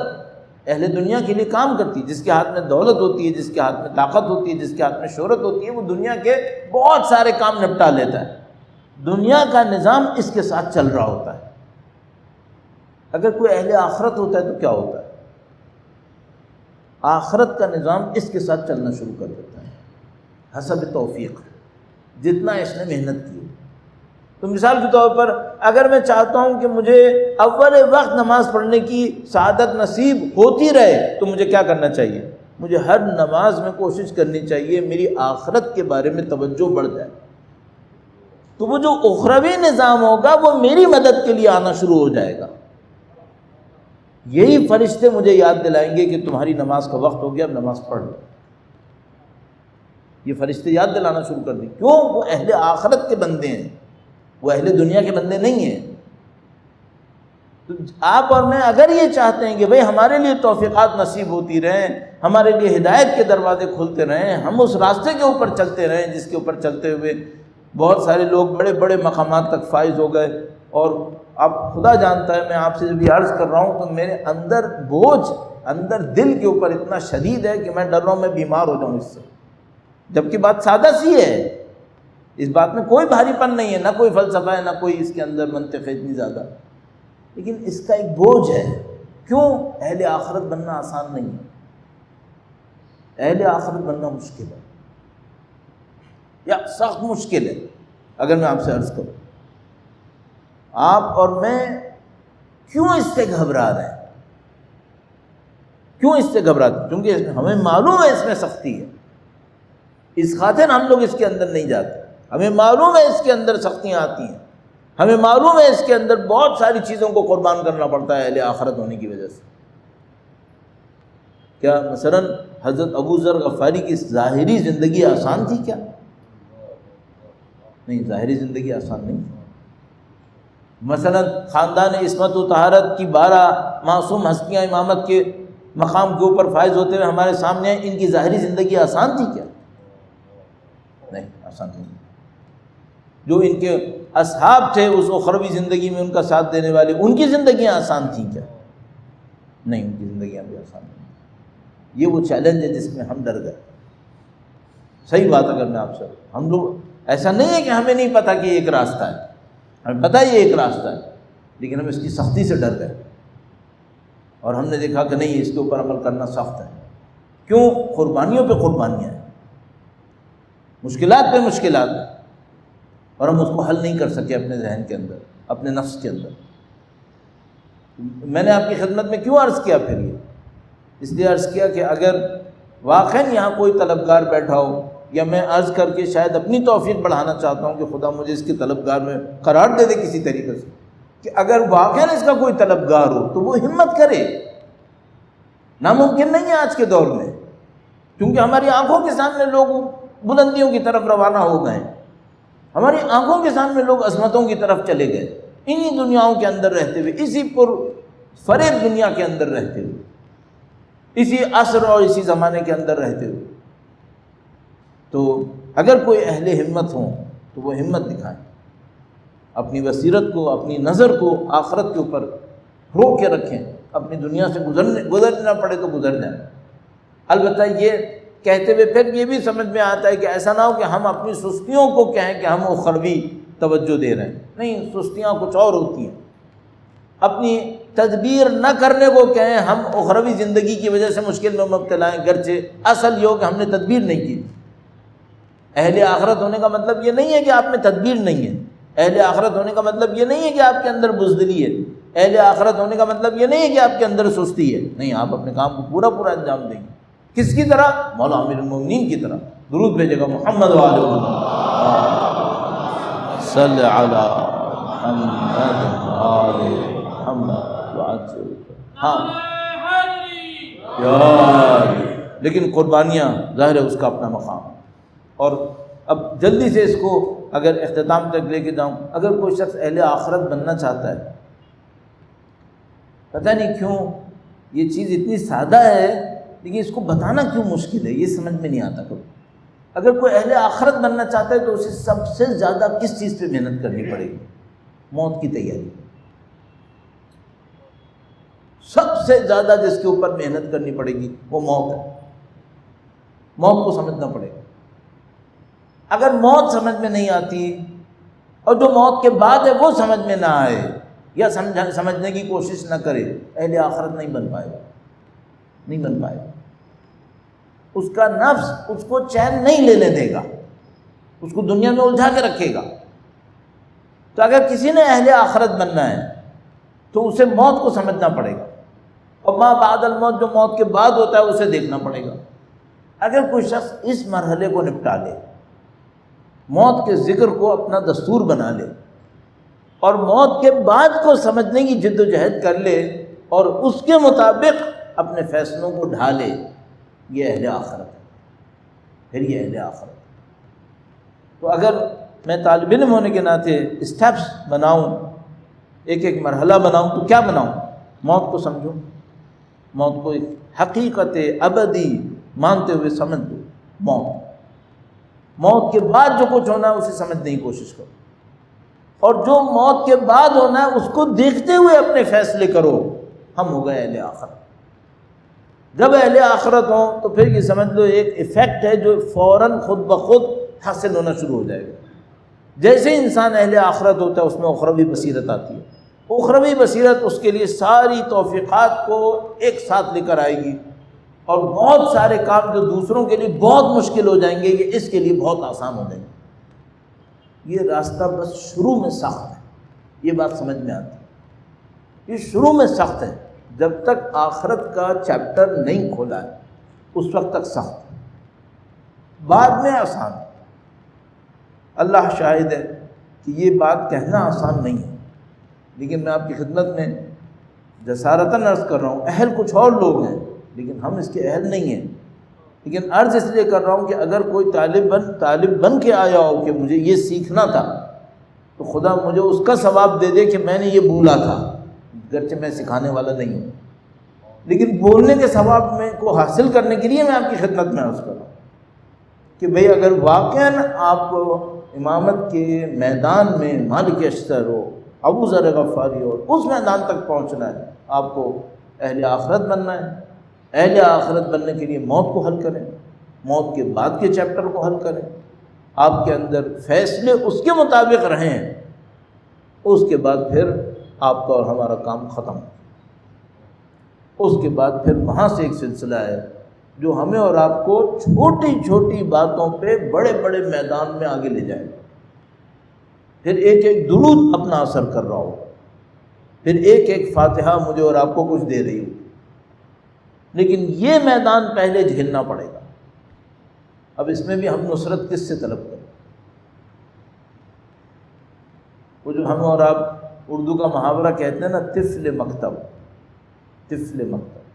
B: اہل دنیا کے لیے کام کرتی ہے۔ جس کے ہاتھ میں دولت ہوتی ہے، جس کے ہاتھ میں طاقت ہوتی ہے، جس کے ہاتھ میں شہرت ہوتی ہے، وہ دنیا کے بہت سارے کام نپٹا لیتا ہے۔ دنیا کا نظام اس کے ساتھ چل رہا ہوتا ہے۔ اگر کوئی اہل آخرت ہوتا ہے تو کیا ہوتا ہے؟ آخرت کا نظام اس کے ساتھ چلنا شروع کر دیتا ہے حسب توفیق، جتنا اس نے محنت کی۔ تو مثال کے طور پر اگر میں چاہتا ہوں کہ مجھے اول وقت نماز پڑھنے کی سعادت نصیب ہوتی رہے تو مجھے کیا کرنا چاہیے؟ مجھے ہر نماز میں کوشش کرنی چاہیے میری آخرت کے بارے میں توجہ بڑھ جائے، تو وہ جو اخروی نظام ہوگا وہ میری مدد کے لیے آنا شروع ہو جائے گا۔ یہی فرشتے مجھے یاد دلائیں گے کہ تمہاری نماز کا وقت ہو گیا، اب نماز پڑھ لو۔ یہ فرشتے یاد دلانا شروع کر دیں۔ کیوں؟ وہ اہل آخرت کے بندے ہیں، وہ اہل دنیا کے بندے نہیں ہیں۔ تو آپ اور میں اگر یہ چاہتے ہیں کہ بھئی ہمارے لیے توفیقات نصیب ہوتی رہیں، ہمارے لیے ہدایت کے دروازے کھلتے رہیں، ہم اس راستے کے اوپر چلتے رہیں جس کے اوپر چلتے ہوئے بہت سارے لوگ بڑے بڑے مقامات تک فائز ہو گئے، اور اب خدا جانتا ہے میں آپ سے جب یہ عرض کر رہا ہوں تو میرے اندر بوجھ، اندر دل کے اوپر اتنا شدید ہے کہ میں ڈر رہا ہوں میں بیمار ہو جاؤں اس سے، جبکہ بات سادہ سی ہے، اس بات میں کوئی بھاری پن نہیں ہے، نہ کوئی فلسفہ ہے، نہ کوئی اس کے اندر منطق ہے اتنی زیادہ، لیکن اس کا ایک بوجھ ہے۔ کیوں؟ اہل آخرت بننا آسان نہیں ہے، اہل آخرت بننا مشکل ہے، یا سخت مشکل ہے۔ اگر میں آپ سے عرض کروں، آپ اور میں کیوں اس سے گھبرا رہے ہیں؟ کیوں اس سے گھبراتے ہیں؟ کیونکہ ہمیں معلوم ہے اس میں سختی ہے، اس خاطر ہم لوگ اس کے اندر نہیں جاتے۔ ہمیں معلوم ہے اس کے اندر سختیاں آتی ہیں، ہمیں معلوم ہے اس کے اندر بہت ساری چیزوں کو قربان کرنا پڑتا ہے اہل آخرت ہونے کی وجہ سے۔ کیا مثلا حضرت ابو ذر غفاری کی ظاہری زندگی آسان تھی کیا؟ نہیں، ظاہری زندگی آسان نہیں تھی۔ مثلا خاندان عصمت و طہارت کی 12 معصوم ہستیاں امامت کے مقام کے اوپر فائز ہوتے ہوئے ہمارے سامنے ہیں، ان کی ظاہری زندگی آسان تھی کیا؟ نہیں، آسان نہیں۔ جو ان کے اصحاب تھے اس اخروی زندگی میں ان کا ساتھ دینے والے، ان کی زندگیاں آسان تھیں کیا؟ نہیں، ان کی زندگیاں بھی آسان نہیں۔ یہ وہ چیلنج ہے جس میں ہم ڈر گئے۔ صحیح بات اگر میں آپ سے، ہم لوگ ایسا نہیں ہے کہ ہمیں نہیں پتا کہ یہ ایک راستہ ہے، ہمیں پتہ ہے یہ ایک راستہ ہے، لیکن ہم اس کی سختی سے ڈر گئے، اور ہم نے دیکھا کہ نہیں، اس کے اوپر عمل کرنا سخت ہے۔ کیوں؟ قربانیوں پہ قربانیاں ہیں، مشکلات پہ مشکلات ہیں، اور ہم اس کو حل نہیں کر سکے اپنے ذہن کے اندر، اپنے نفس کے اندر۔ میں نے آپ کی خدمت میں کیوں عرض کیا پھر یہ؟ اس لیے عرض کیا کہ اگر واقعاً یہاں کوئی طلبگار بیٹھا ہو، یا میں عرض کر کے شاید اپنی توفیق بڑھانا چاہتا ہوں کہ خدا مجھے اس کے طلبگار میں قرار دے دے کسی طریقے سے، کہ اگر واقعاً اس کا کوئی طلبگار ہو تو وہ ہمت کرے. ناممکن نہیں ہے آج کے دور میں، کیونکہ ہماری آنکھوں کے سامنے لوگ بلندیوں کی طرف روانہ ہو گئے، ہماری آنکھوں کے سامنے لوگ عظمتوں کی طرف چلے گئے، انہی دنیاؤں کے اندر رہتے ہوئے، اسی پر فریب دنیا کے اندر رہتے ہوئے، اسی عصر اور اسی زمانے کے اندر رہتے ہوئے. تو اگر کوئی اہل ہمت ہوں تو وہ ہمت دکھائیں، اپنی بصیرت کو، اپنی نظر کو آخرت کے اوپر روک کے رکھیں، اپنی دنیا سے گزرنا پڑے تو گزر جائیں. البتہ یہ کہتے ہوئے پھر یہ بھی سمجھ میں آتا ہے کہ ایسا نہ ہو کہ ہم اپنی سستیوں کو کہیں کہ ہم اخروی توجہ دے رہے ہیں. نہیں، سستیاں کچھ اور ہوتی ہیں. اپنی تدبیر نہ کرنے کو کہیں ہم اخروی زندگی کی وجہ سے مشکل میں مبتلا ہیں، گرچہ اصل یہ ہو کہ ہم نے تدبیر نہیں کی. اہل آخرت ہونے کا مطلب یہ نہیں ہے کہ آپ میں تدبیر نہیں ہے. اہل آخرت ہونے کا مطلب یہ نہیں ہے کہ آپ کے اندر بزدلی ہے. اہل آخرت ہونے کا مطلب یہ نہیں ہے کہ آپ کے اندر سستی ہے. نہیں، آپ اپنے کام کو پورا انجام دیں گے. کس کی طرح؟ مولا امیر المومنین کی طرح. درود بھیجے گا محمد وعلى صلی علی محمد وعلى محمد وعجل. ہاں یار، لیکن قربانیاں ظاہر ہے اس کا اپنا مقام. اور اب جلدی سے اس کو اگر اختتام تک لے کے جاؤں، اگر کوئی شخص اہل آخرت بننا چاہتا ہے، پتہ نہیں کیوں یہ چیز اتنی سادہ ہے لیکن اس کو بتانا کیوں مشکل ہے، یہ سمجھ میں نہیں آتا کبھی. اگر کوئی اہل آخرت بننا چاہتا ہے تو اسے سب سے زیادہ کس چیز پہ محنت کرنی پڑے گی؟ موت کی تیاری. سب سے زیادہ جس کے اوپر محنت کرنی پڑے گی وہ موت ہے. موت کو سمجھنا پڑے گا. اگر موت سمجھ میں نہیں آتی اور جو موت کے بعد ہے وہ سمجھ میں نہ آئے یا سمجھنے کی کوشش نہ کرے، اہل آخرت نہیں بن پائے گا. نہیں بن پائے گا. اس کا نفس اس کو چین نہیں لینے دے گا، اس کو دنیا میں الجھا کے رکھے گا. تو اگر کسی نے اہل آخرت بننا ہے تو اسے موت کو سمجھنا پڑے گا، اور ما بعد الموت، جو موت کے بعد ہوتا ہے اسے دیکھنا پڑے گا. اگر کوئی شخص اس مرحلے کو نپٹا لے، موت کے ذکر کو اپنا دستور بنا لے اور موت کے بعد کو سمجھنے کی جد و جہد کر لے اور اس کے مطابق اپنے فیصلوں کو ڈھالے، یہ اہل آخرت ہے. پھر یہ اہل آخرت. تو اگر میں طالب علم ہونے کے ناطے اسٹیپس بناؤں، ایک ایک مرحلہ بناؤں، تو کیا بناؤں؟ موت کو سمجھو، موت کو ایک حقیقت ابدی مانتے ہوئے سمجھ دو. موت کے بعد جو کچھ ہونا ہے اسے سمجھنے کی کوشش کرو، اور جو موت کے بعد ہونا ہے اس کو دیکھتے ہوئے اپنے فیصلے کرو. ہم ہو گئے اہل آخرت. جب اہل آخرت ہوں تو پھر یہ سمجھ لو ایک ایفیکٹ ہے جو فوراً خود بخود حاصل ہونا شروع ہو جائے گا. جیسے انسان اہل آخرت ہوتا ہے اس میں اخروی بصیرت آتی ہے. اخروی بصیرت اس کے لیے ساری توفیقات کو ایک ساتھ لے کر آئے گی، اور بہت سارے کام جو دوسروں کے لیے بہت مشکل ہو جائیں گے یہ اس کے لیے بہت آسان ہو جائیں گے. یہ راستہ بس شروع میں سخت ہے، یہ بات سمجھ میں آتی ہے. یہ شروع میں سخت ہے، جب تک آخرت کا چیپٹر نہیں کھولا ہے اس وقت تک سخت ہے، بعد میں آسان ہے. اللہ شاہد ہے کہ یہ بات کہنا آسان نہیں ہے، لیکن میں آپ کی خدمت میں جسارتاً عرض کر رہا ہوں. اہل کچھ اور لوگ ہیں لیکن ہم اس کے اہل نہیں ہیں. لیکن عرض اس لیے کر رہا ہوں کہ اگر کوئی طالب بن کے آیا ہو کہ مجھے یہ سیکھنا تھا تو خدا مجھے اس کا ثواب دے دے کہ میں نے یہ بولا تھا، گرچہ میں سکھانے والا نہیں ہوں، لیکن بولنے کے ثواب میں کو حاصل کرنے کے لیے میں آپ کی خدمت میں عرض کر رہا ہوں کہ بھئی اگر واقعاً آپ کو امامت کے میدان میں مالک اشتر ہو، ابو ذر غفاری ہو، اس میدان تک پہنچنا ہے، آپ کو اہل آخرت بننا ہے. اہل آخرت بننے کے لیے موت کو حل کریں، موت کے بعد کے چیپٹر کو حل کریں. آپ کے اندر فیصلے اس کے مطابق رہیں، اس کے بعد پھر آپ کا اور ہمارا کام ختم. اس کے بعد پھر وہاں سے ایک سلسلہ ہے جو ہمیں اور آپ کو چھوٹی چھوٹی باتوں پہ بڑے بڑے میدان میں آگے لے جائے. پھر ایک ایک درود اپنا اثر کر رہا ہو، پھر ایک ایک فاتحہ مجھے اور آپ کو کچھ دے رہی ہو. لیکن یہ میدان پہلے جھیلنا پڑے گا. اب اس میں بھی ہم نصرت کس سے طلب کریں؟ وہ جو ہم اور آپ اردو کا محاورہ کہتے ہیں نا طفل مکتب، طفل مکتب،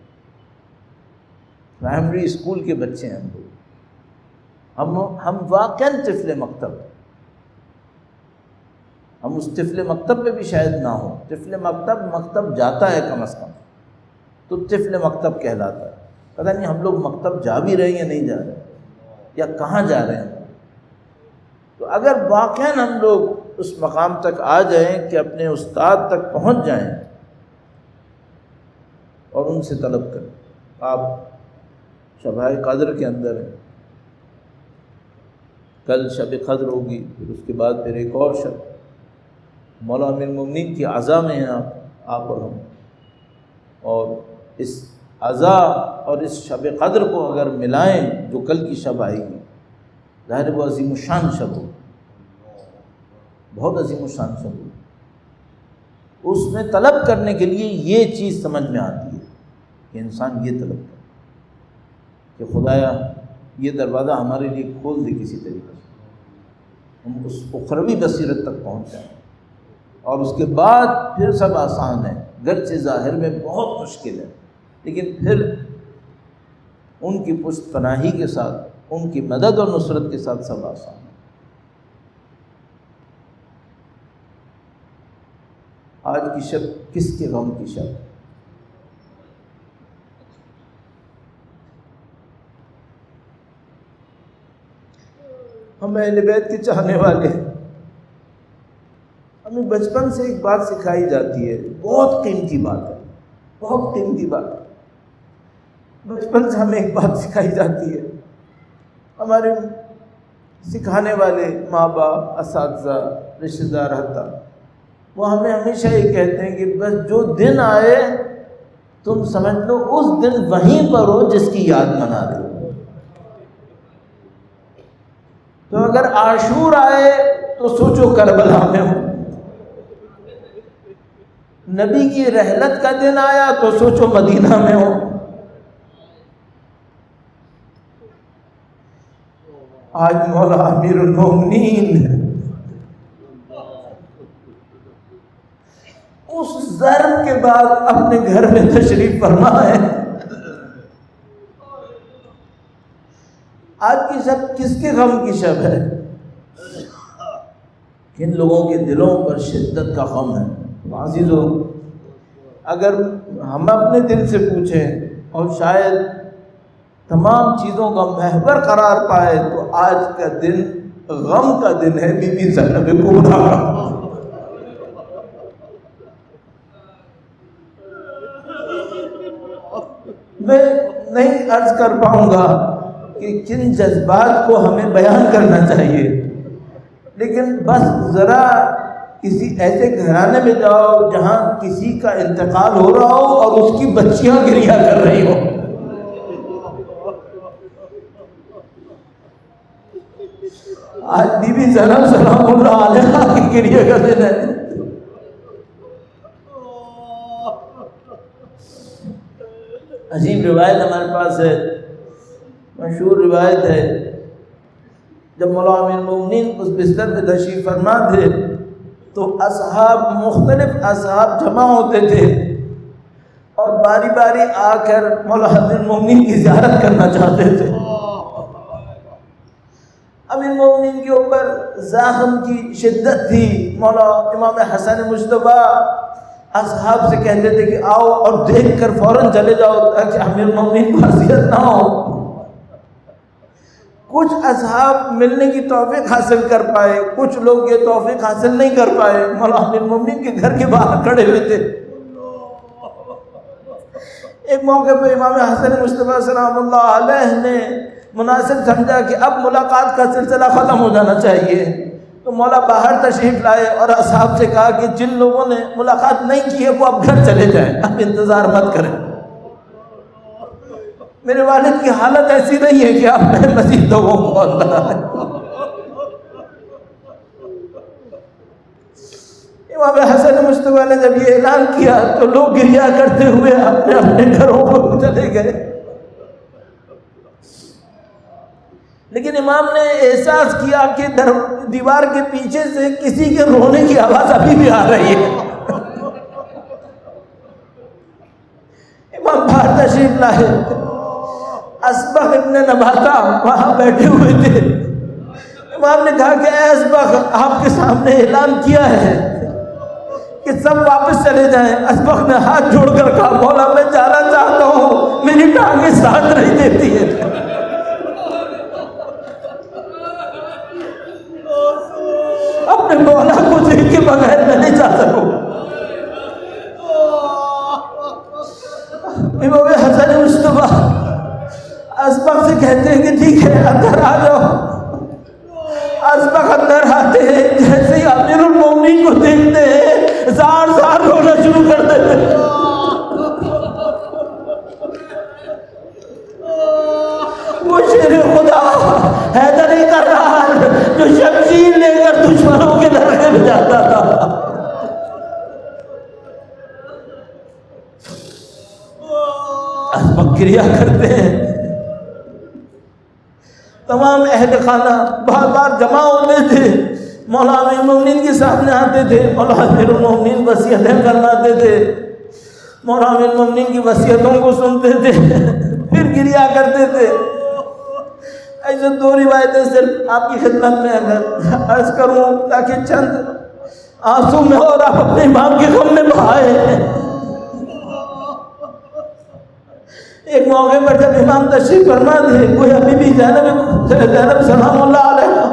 B: پرائمری اسکول کے بچے ہیں ہم لوگ، ہم واقعاً طفل مکتب، ہم اس طفل مکتب پہ بھی شاید نہ ہوں۔ طفل مکتب جاتا ہے کم از کم تو طفل مکتب کہلاتا ہے۔ پتہ نہیں ہم لوگ مکتب جا بھی رہے ہیں یا نہیں جا رہے یا کہاں جا رہے ہیں۔ تو اگر واقعاً ہم لوگ اس مقام تک آ جائیں کہ اپنے استاد تک پہنچ جائیں اور ان سے طلب کریں۔ آپ شبِ قدر کے اندر ہیں، کل شب قدر ہوگی، پھر اس کے بعد پھر ایک اور شب، مولا امیر المومنین کی عزا میں ہیں آپ اور ہم، اور اس عزا اور اس شب قدر کو اگر ملائیں جو کل کی شب آئے گی، ظاہر وہ عظیم الشان شب ہو، بہت عظیم الشان شب ہو۔ اس میں طلب کرنے کے لیے یہ چیز سمجھ میں آتی ہے کہ انسان یہ طلب کرے کہ خدایا یہ دروازہ ہمارے لیے کھول دے کسی طریقے سے، ہم اس اخروی بصیرت تک پہنچ جائیں، اور اس کے بعد پھر سب آسان ہے، گرچہ ظاہر میں بہت مشکل ہے، لیکن پھر ان کی پشت پناہی کے ساتھ، ان کی مدد اور نصرت کے ساتھ سب آسان ہے۔ آج کی شب کس کے غم کی شب؟ ہم اہل بیت کے چاہنے والے، ہمیں بچپن سے ایک بات سکھائی جاتی ہے، بہت قیمتی بات ہے، بہت قیمتی بات ہے۔ بچپن سے ہمیں ایک بات سکھائی جاتی ہے، ہمارے سکھانے والے ماں باپ، اساتذہ، رشتہ دار حتیٰ، وہ ہمیں ہمیشہ یہ کہتے ہیں کہ بس جو دن آئے تم سمجھ لو اس دن وہیں پر ہو جس کی یاد منا رہے ہو۔ تو اگر عاشور آئے تو سوچو کربلا میں ہو، نبی کی رحلت کا دن آیا تو سوچو مدینہ میں ہو۔ آج مولا امیر المومنین اس ضرب کے بعد اپنے گھر میں تشریف فرما ہے۔ آج کی شب کس کے غم کی شب ہے؟ کن لوگوں کے دلوں پر شدت کا غم ہے؟ عزیزو، اگر ہم اپنے دل سے پوچھیں اور شاید تمام چیزوں کا محور قرار پائے تو آج کا دن غم کا دن ہے بی بی زینب کبریٰ کا۔ میں نہیں عرض کر پاؤں گا کہ کن جذبات کو ہمیں بیان کرنا چاہیے، لیکن بس ذرا کسی ایسے گھرانے میں جاؤ جہاں کسی کا انتقال ہو رہا ہو اور اس کی بچیاں گریہ کر رہی ہو۔ آج بی بی زینب سلام اللہ علیہا کی گریہ کا دن ہے۔ عجیب روایت ہمارے پاس ہے، مشہور روایت ہے، جب مولا امیر المومنین اس بستر پہ تشریف فرما تھے تو اصحاب، مختلف اصحاب جمع ہوتے تھے اور باری باری آ کر مولا امیر المومنین کی زیارت کرنا چاہتے تھے۔ امیر المومنین کے اوپر زخم کی شدت تھی، مولا امام حسن مجتبیٰ اصحاب سے کہتے تھے کہ آؤ اور دیکھ کر فوراً چلے جاؤ تاکہ امیر المومنین کو اذیت نہ ہو۔ کچھ اصحاب ملنے کی توفیق حاصل کر پائے، کچھ لوگ یہ توفیق حاصل نہیں کر پائے، مولا امیر المومنین کے گھر کے باہر کھڑے ہوئے تھے۔ ایک موقع پہ امام حسن مجتبیٰ سلام اللہ علیہ نے مناسب سمجھا کہ اب ملاقات کا سلسلہ ختم ہو جانا چاہیے، تو مولا باہر تشریف لائے اور اصحاب سے کہا کہ جن لوگوں نے ملاقات نہیں کی ہے وہ اب گھر چلے جائیں، اب انتظار مت کریں۔ میرے والد کی حالت ایسی نہیں ہے کہ آپ میں مزید لوگوں کو اندر آئے۔ امام حسن مجتبیٰ نے جب یہ اعلان کیا تو لوگ گریہ کرتے ہوئے اپنے اپنے گھروں کو چلے گئے، لیکن امام نے احساس کیا کہ دیوار کے پیچھے سے کسی کے رونے کی آواز ابھی بھی آ رہی ہے۔
C: امام باہر تشریف لائے، اسبغ ابن نباتہ وہاں بیٹھے ہوئے تھے۔ امام نے کہا کہ اے اسبغ، آپ کے سامنے اعلان کیا ہے کہ سب واپس چلے جائیں۔ اسبغ نے ہاتھ جوڑ کر کہا مولا میں جانا چاہتا ہوں، میری ٹانگیں ساتھ نہیں دیتی ہے۔ اپنے مولا کو دیکھ کے بغیر میں نہیں جا سکوں۔ امام حسن مصطفیٰ اسبغ سے کہتے ہیں کہ ٹھیک ہے اندر آ جاؤ۔ اسبغ اندر آتے ہیں، جیسے ہی امیر المومنین کو دیکھتے ہیں زار زار رونا شروع کر دیتے ہیں۔ وہ شیر خدا حیدر کرار جو شمشیر لے کر دشمنوں کے درگاہ میں جاتا تھا، اسبغ کریا کرتے ہیں۔ تمام اہل خانہ بار بار جمع ہوتے تھے، مولا امیر المومنین کے سامنے آتے تھے، مولا امیر المومنین وصیتیں فرماتے تھے، مولا امیر المومنین کی وصیتوں کو سنتے تھے، پھر گریا کرتے تھے۔ ایسے دو روایتیں صرف آپ کی خدمت میں اگر عرض کروں تاکہ چند آنسو میں اور آپ اپنے امام کے غم میں بہائے۔ ایک موقع پر جب امام تشریف فرما تھے، کوئی بی بی زینب سلام اللہ علیہ،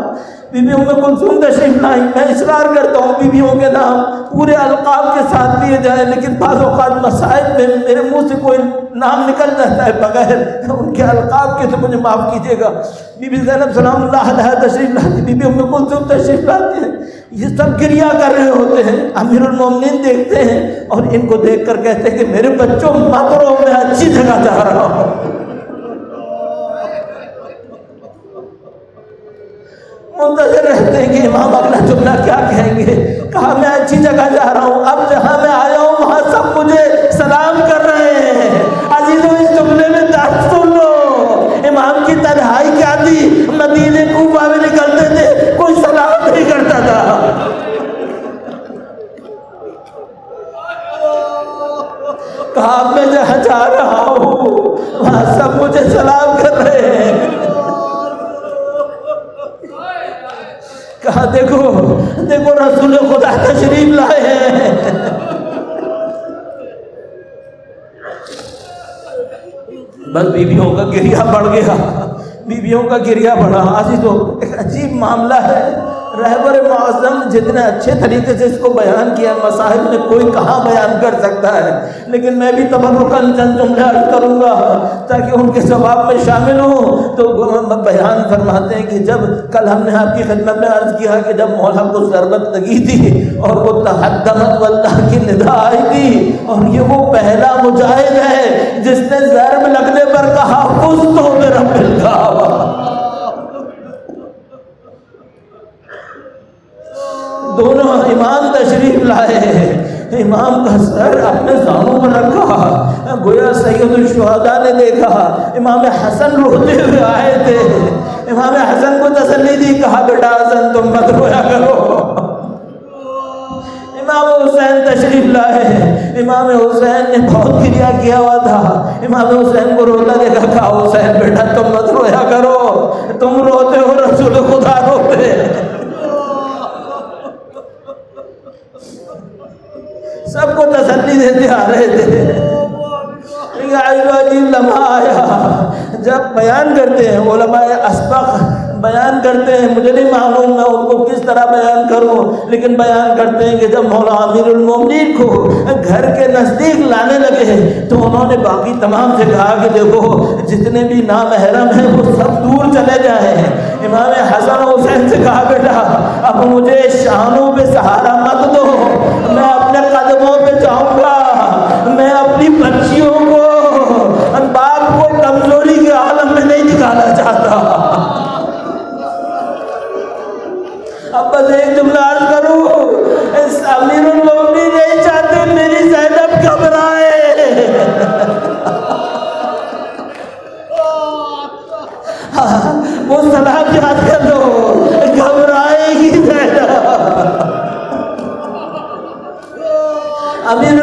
C: بی بی ام کلثوم تشریف لائی۔ میں اصرار کرتا ہوں بیویوں کے نام پورے القاب کے ساتھ لیے جائیں، لیکن بعض اوقات مسائل میں میرے منہ سے کوئی نام نکل جاتا ہے بغیر ان کے القاب کے، تو مجھے معاف کیجیے گا۔ بی بی زینب سلام اللہ علیہ تشریف لاتی، بی بی ام کلثوم تشریف لاتی ہیں، یہ سب گریا کر رہے ہوتے ہیں۔ امیر المومنین دیکھتے ہیں اور ان کو دیکھ کر کہتے ہیں کہ میرے بچوں مت رو، میں اچھی جگہ جا رہا ہوں۔ منتظر رہتے ہیں کہ امام اگلا جملہ کیا کہیں گے۔ کہا میں اچھی جگہ جا رہا ہوں، اب جہاں میں آیا ہوں وہاں سب مجھے سلام کر رہے ہیں۔ عزیزوں اس جملے میں درس سن لو، امام کی تنہائی کیا تھی، مدینے کوفہ میں نکلتے تھے کوئی سلام نہیں کرتا تھا۔ کہا میں جہاں جا رہا ہوں وہاں سب مجھے سلام کر رہے ہیں۔ کہا دیکھو دیکھو رسول خدا تشریف لائے ہیں۔ بس بیویوں کا گریہ بڑھ گیا، بیویوں کا گریہ بڑھا۔ عزیزوں ایک عجیب معاملہ ہے، رہبر معظم جتنے اچھے طریقے سے اس کو بیان کیا مسائل میں کوئی کہاں بیان کر سکتا ہے، لیکن میں بھی تبرکاً چند جملے عرض کروں گا تاکہ ان کے ثواب میں شامل ہوں۔ تو بیان فرماتے ہیں کہ جب کل ہم نے آپ کی خدمت میں عرض کیا کہ جب مولا کو ضربت لگی تھی اور وہ تحدمت واللہ کی ندا آئی تھی، اور یہ وہ پہلا مجاہد ہے جس نے ضرب لگنے پر کہا فزت برب الکعبہ۔ دونوں امام تشریف لائے، امام کا سر اپنے زانوں پر رکھا، گویا سید الشہداء نے دیکھا۔ امام حسن روتے ہوئے آئے تھے، امام حسن کو تسلی دی، کہا بیٹا حسن تم مت رویا کرو۔ امام حسین تشریف لائے، امام حسین نے بہت گریہ کیا ہوا تھا، امام حسین کو روتا دیکھا، کہا حسین بیٹا تم مت رویا کرو، تم روتے ہو رسول خدا روتے۔ سب کو تسلی دیتے آ رہے تھے۔ عجیب لمحہ آیا جب بیان کرتے ہیں علماء اسبق، بیان کرتے ہیں، مجھے نہیں معلوم میں ان کو کس طرح بیان کروں، لیکن بیان کرتے ہیں کہ جب مولا امیر المومنین کو گھر کے نزدیک لانے لگے تو انہوں نے باقی تمام سے کہا کہ دیکھو جتنے بھی نامحرم ہیں وہ سب دور چلے جائیں۔ امام حسن حسین سے کہا بیٹا اب مجھے شانوں پہ سہارا مت دو، میں اپنے قدموں پہ جاؤں گا، میں اپنی بچیوں کو باپ کو کمزوری کے عالم میں نہیں نکالنا چاہتا۔ اب بس ایک جملہ عرض کروں، اس امیر المومنین نہیں چاہتے میری زینب گھبرائے، وہ سلام یاد کر لو، گھبرائے گی زینب۔ امیر